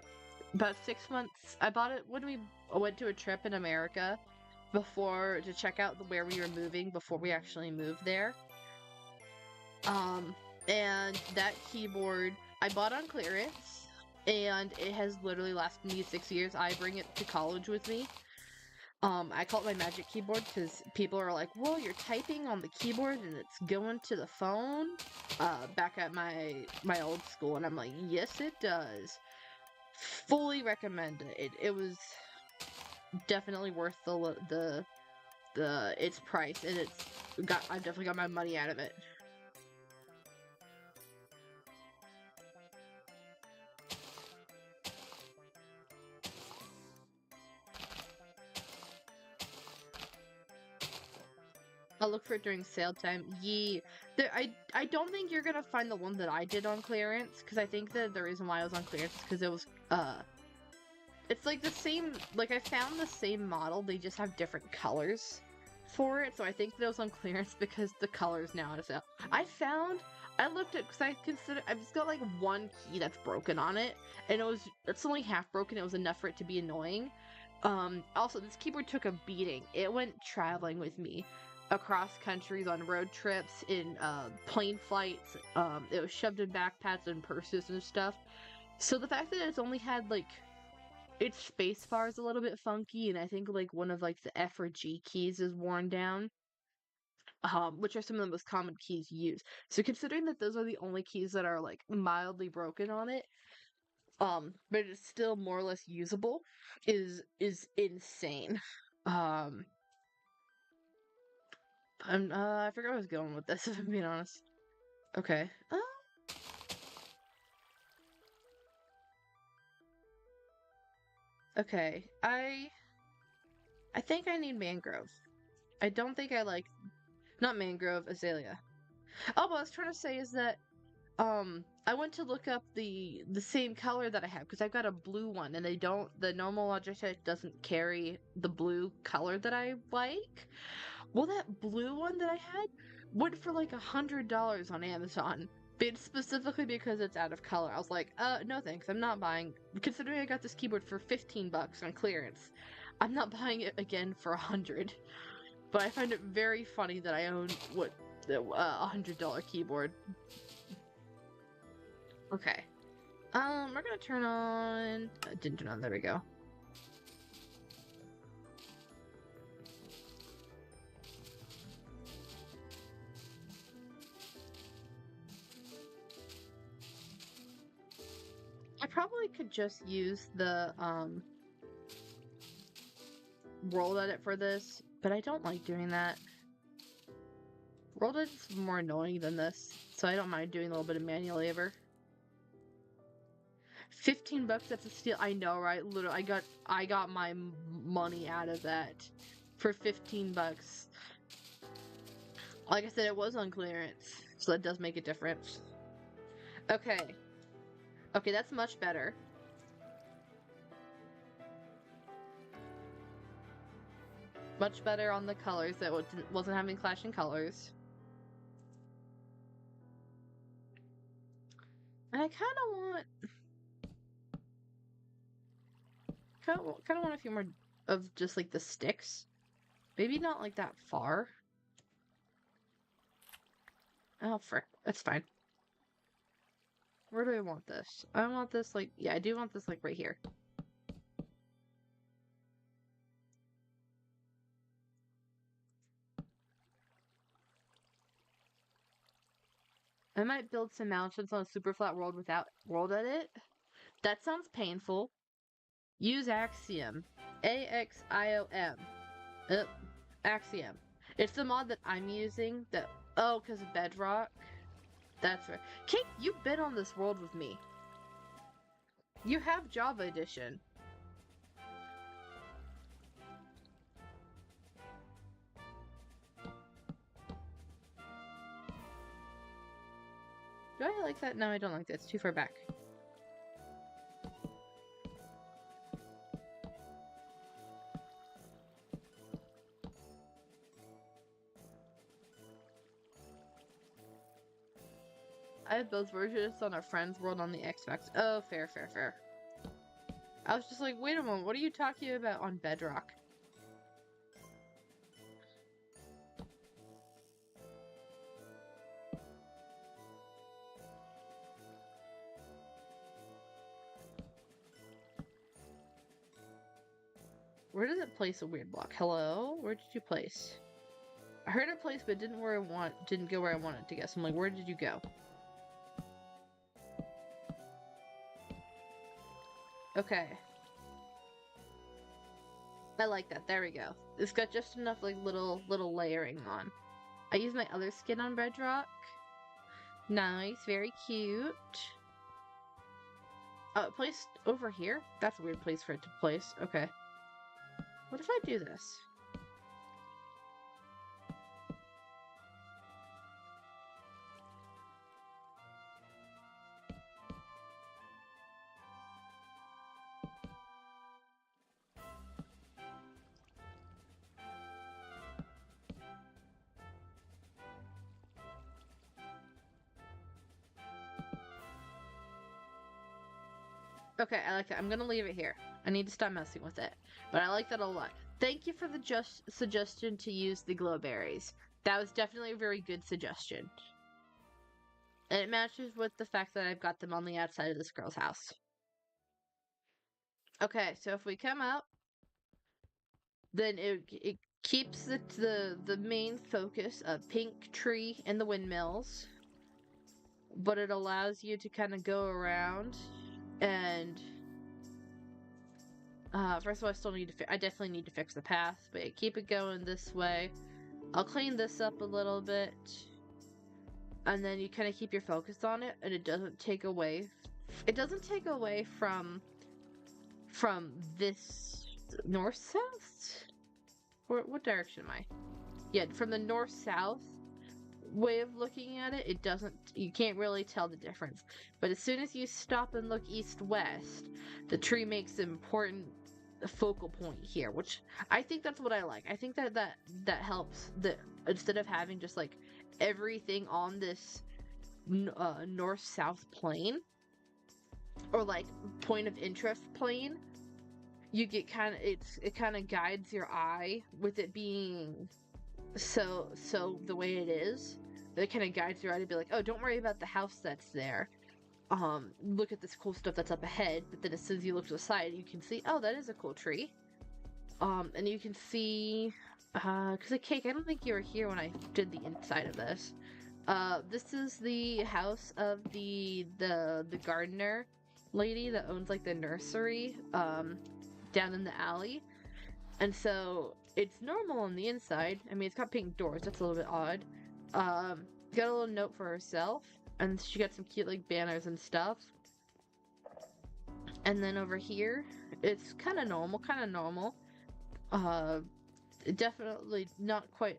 about 6 months. I bought it when we went to a trip in America to check out where we were moving before we actually moved there. And that keyboard I bought on clearance, and it has literally lasted me 6 years. I bring it to college with me. I call it my magic keyboard because people are like, "Whoa, you're typing on the keyboard and it's going to the phone." Back at my old school, and I'm like, "Yes, it does." Fully recommend it. It was definitely worth its price, and I've definitely got my money out of it. I'll look for it during sale time. I don't think you're gonna find the one that I did on clearance, because I think that the reason why I was on clearance is because it was, it's like the same, like I found the same model, they just have different colors for it, so I think that it was on clearance because the colors now out sale. I looked at, because I've just got like one key that's broken on it, and it's only half broken, it was enough for it to be annoying. Also, this keyboard took a beating. It went traveling with me across countries on road trips, in plane flights. It was shoved in backpacks and purses and stuff. So the fact that it's only had like its space bar is a little bit funky, and I think like one of like the F or G keys is worn down, which are some of the most common keys used. So considering that those are the only keys that are like mildly broken on it, but it's still more or less usable, is insane. Um, I forgot where I was going with this, if I'm being honest. Okay. Okay. I think I need mangrove. I don't think I like... Not mangrove, azalea. Oh, what I was trying to say is that, I went to look up the same color that I have, because I've got a blue one, and the normal Logitech doesn't carry the blue color that I like. Well, that blue one that I had went for like $100 on Amazon. But specifically because it's out of color. I was like, no thanks, I'm not buying. Considering I got this keyboard for 15 bucks on clearance, I'm not buying it again for 100. But I find it very funny that I own what $100 keyboard. Okay. We're gonna turn on. Didn't turn on. There we go. I probably could just use the world edit for this, but I don't like doing that. World edit's more annoying than this, so I don't mind doing a little bit of manual labor. 15 bucks, that's a steal. I know, right? Literally, I got my money out of that for 15 bucks. Like I said, it was on clearance, so that does make a difference. Okay. Okay, that's much better. Much better on the colors, that wasn't having clashing colors. And I kind of want a few more of just like the sticks. Maybe not like that far. Oh frick, that's fine. Where do I want this? I want this like, yeah, I do want this like right here. I might build some mountains on a super flat world without world edit. That sounds painful. Use Axiom. A-X-I-O-M. Axiom. It's the mod that I'm using that, oh, because of Bedrock. That's right. Kate, you've been on this world with me. You have Java Edition. Do I like that? No, I don't like that. It's too far back. I have both versions on our friend's world on the Xbox. Oh, fair, fair, fair. I was just like, wait a moment, what are you talking about on Bedrock? Where does it place a weird block? Hello? Where did you place? I heard it place, but it didn't go where I wanted to go. So I'm like, where did you go? Okay. I like that. There we go. It's got just enough like little layering on. I use my other skin on Bedrock. Nice, very cute. Oh, it placed over here? That's a weird place for it to place. Okay. What if I do this? Okay, I like that. I'm gonna leave it here. I need to stop messing with it. But I like that a lot. Thank you for the suggestion to use the glow berries. That was definitely a very good suggestion. And it matches with the fact that I've got them on the outside of this girl's house. Okay, so if we come out, then it keeps the main focus of pink tree and the windmills. But it allows you to kind of go around and first of all, I definitely need to fix the path, but yeah, keep it going this way. I'll clean this up a little bit, and then you kind of keep your focus on it, and it doesn't take away. It doesn't take away from this north-south. What direction am I? Yeah, from the north-south way of looking at it, it doesn't. You can't really tell the difference. But as soon as you stop and look east-west, the tree makes an important focal point here, which I think that's what I like. I think that helps. That instead of having just like everything on this north-south plane, or like point of interest plane. You get kind of, it kind of guides your eye with it being so the way it is. It kind of guides your eye to be like, oh, don't worry about the house that's there. Look at this cool stuff that's up ahead. But then as soon as you look to the side, you can see, oh, that is a cool tree. And you can see, because the cake, I don't think you were here when I did the inside of this. This is the house of the gardener lady that owns like the nursery, down in the alley. And so it's normal on the inside. I mean, it's got pink doors. That's a little bit odd. Got a little note for herself, and she got some cute like banners and stuff. And then over here, it's kind of normal. Definitely not quite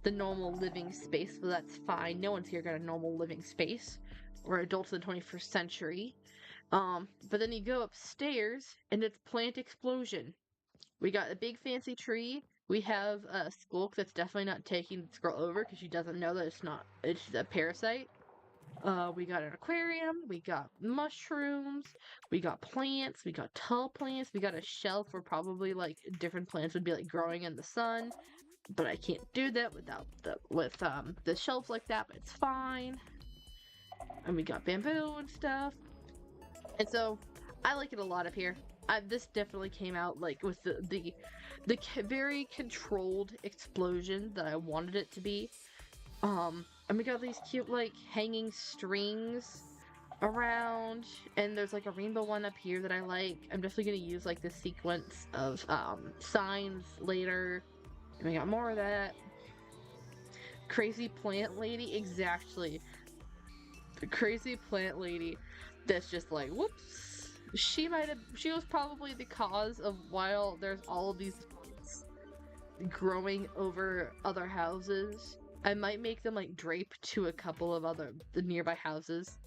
the normal living space, but that's fine. No one's here got a normal living space. We're adults in the 21st century. But then you go upstairs, and it's plant explosion. We got a big fancy tree. We have a skulk that's definitely not taking the girl over because she doesn't know that it's a parasite. We got an aquarium, we got mushrooms, we got plants, we got tall plants, we got a shelf where probably like different plants would be like growing in the sun. But I can't do that with the shelves like that, but it's fine. And we got bamboo and stuff. And so I like it a lot up here. This definitely came out like with the very controlled explosion that I wanted it to be. And we got these cute like hanging strings around, and there's like a rainbow one up here that I like. I'm definitely gonna use like the sequence of signs later. And we got more of that. Crazy plant lady, exactly. The crazy plant lady that's just like, whoops. She was probably the cause of why there's all of these plants growing over other houses. I might make them like drape to a couple of the nearby houses,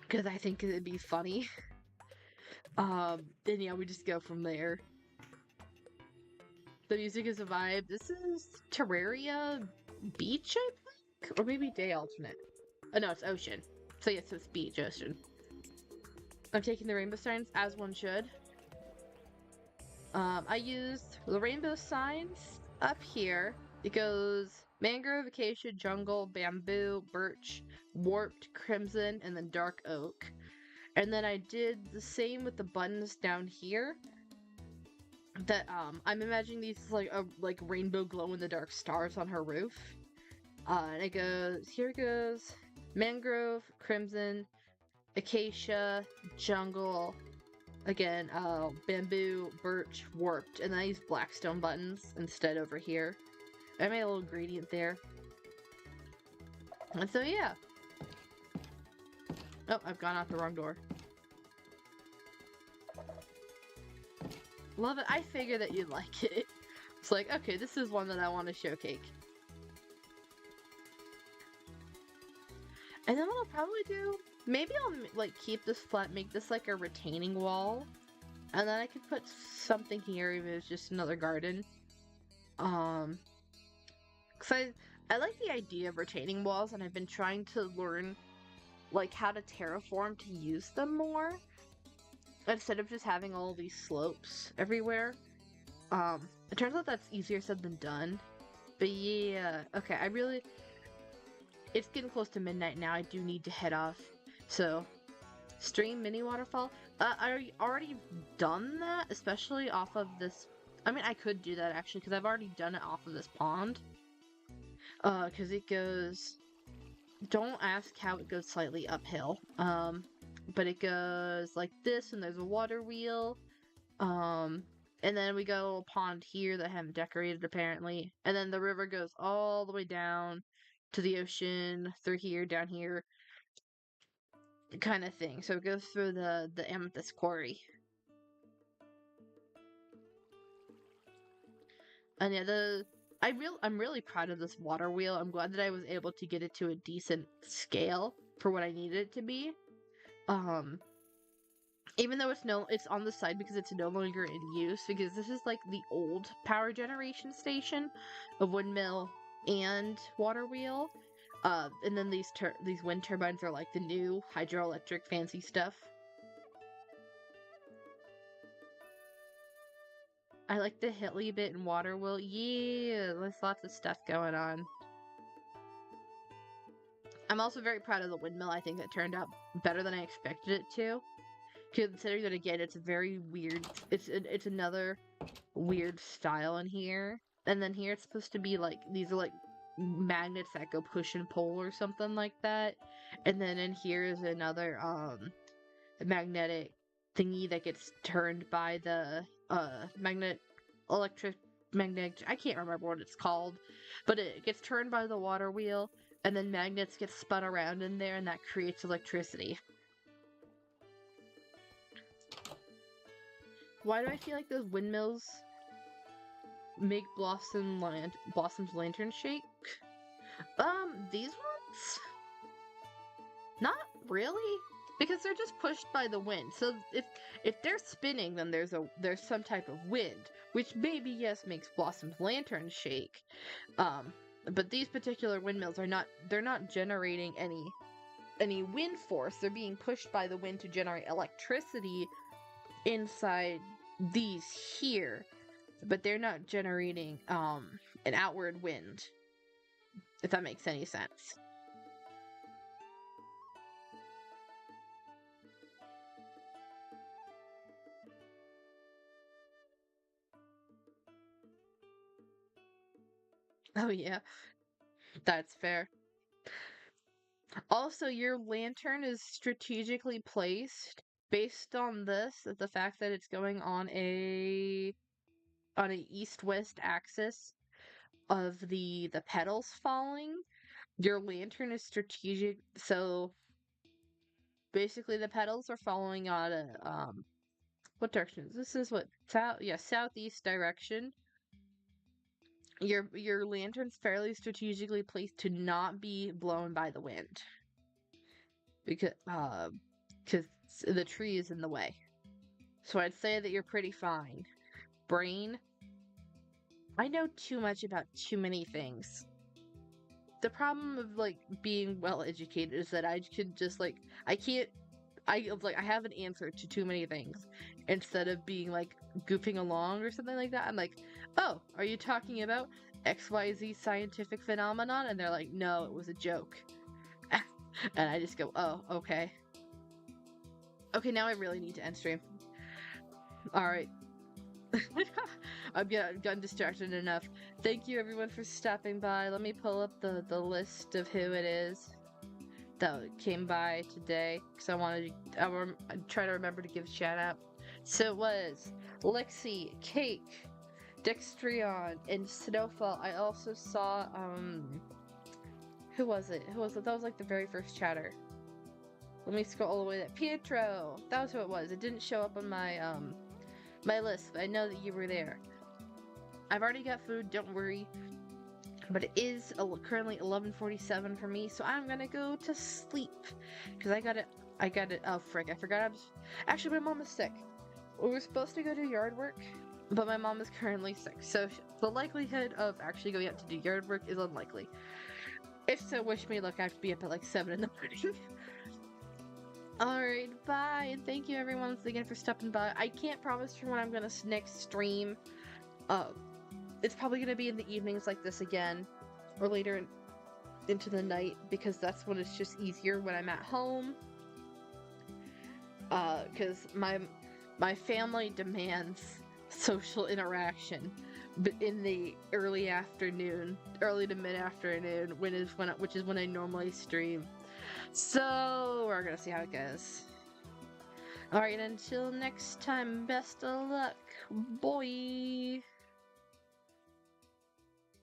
because I think it'd be funny. And yeah, we just go from there. The music is a vibe. This is Terraria Beach, I think? Or maybe Day Alternate. Oh no, it's Ocean. So yes, it's Beach, Ocean. I'm taking the rainbow signs, as one should. I used the rainbow signs up here. It goes mangrove, acacia, jungle, bamboo, birch, warped, crimson, and then dark oak. And then I did the same with the buttons down here. That I'm imagining these like rainbow glow in the dark stars on her roof. And it goes, here goes mangrove, crimson, acacia, jungle, again, bamboo, birch, warped, and then I use blackstone buttons instead over here. I made a little gradient there. And so yeah. Oh, I've gone out the wrong door. Love it. I figured that you'd like it. It's like, okay, this is one that I want to showcase. And then what I'll probably do, maybe I'll like keep this flat, make this like a retaining wall, and then I could put something here if it's just another garden. Cause I like the idea of retaining walls, and I've been trying to learn like how to terraform to use them more, instead of just having all these slopes everywhere. It turns out that's easier said than done. But yeah, okay, it's getting close to midnight now. I do need to head off. So, stream mini waterfall. I already done that, especially off of this. I mean, I could do that actually, because I've already done it off of this pond. Because it goes. Don't ask how it goes slightly uphill. But it goes like this, and there's a water wheel. And then we got a little pond here that I haven't decorated apparently. And then the river goes all the way down to the ocean, through here, down here, kind of thing. So it goes through the amethyst quarry. And yeah, I'm really proud of this water wheel. I'm glad that I was able to get it to a decent scale for what I needed it to be. Even though it's on the side because it's no longer in use, because this is like the old power generation station of windmill and water wheel. And then these wind turbines are like the new hydroelectric fancy stuff. I like the hilly bit and water wheel. Yeah, there's lots of stuff going on. I'm also very proud of the windmill. I think that turned out better than I expected it to. Considering that again, it's very weird. It's another weird style in here. And then here it's supposed to be like these are like magnets that go push and pull or something like that. And then in here is another magnetic thingy that gets turned by the magnetic I can't remember what it's called, but it gets turned by the water wheel, and then magnets get spun around in there, and that creates electricity. Why do I feel like those windmills make Blossom's lantern shake? These ones? Not really, because they're just pushed by the wind. So if they're spinning, then there's some type of wind, which maybe yes makes Blossom's lantern shake. But these particular windmills are not. They're not generating any wind force. They're being pushed by the wind to generate electricity inside these here, but they're not generating an outward wind, if that makes any sense. Oh yeah, that's fair. Also, your lantern is strategically placed based on the fact that it's going on a east-west axis of the petals falling. Your lantern is strategic, so basically the petals are falling on a what direction? This is what southeast direction. Your lantern's fairly strategically placed to not be blown by the wind. Because the tree is in the way. So I'd say that you're pretty fine. Brain, I know too much about too many things. The problem of like being well educated is that I can just like I have an answer to too many things instead of being like goofing along or something like that. I'm like, oh, are you talking about XYZ scientific phenomenon? And they're like, no, it was a joke. And I just go, oh, okay. Okay, now I really need to end stream. Alright. I've gotten distracted enough. Thank you everyone for stopping by. Let me pull up the list of who it is that came by today, because I try to remember to give a shout out. So it was Lexi, Cake, Dextrion, and Snowfall. I also saw who was it? That was like the very first chatter. Let me scroll all the way to Pietro. That was who it was. It didn't show up on my my list, but I know that you were there. I've already got food, don't worry. But it is currently 11:47 for me, so I'm gonna go to sleep. Because I gotta, oh frick, I forgot actually my mom is sick. We were supposed to go do yard work, but my mom is currently sick. So the likelihood of actually going out to do yard work is unlikely. If so, wish me luck, I have to be up at like 7 in the morning. Alright, bye, and thank you everyone once again for stopping by. I can't promise for when I'm gonna next stream. It's probably gonna be in the evenings like this again, or later into the night, because that's when it's just easier when I'm at home. Because my family demands social interaction, but in the early to mid-afternoon, which is when I normally stream. So we're gonna see how it goes. Alright, until next time, best of luck, boy!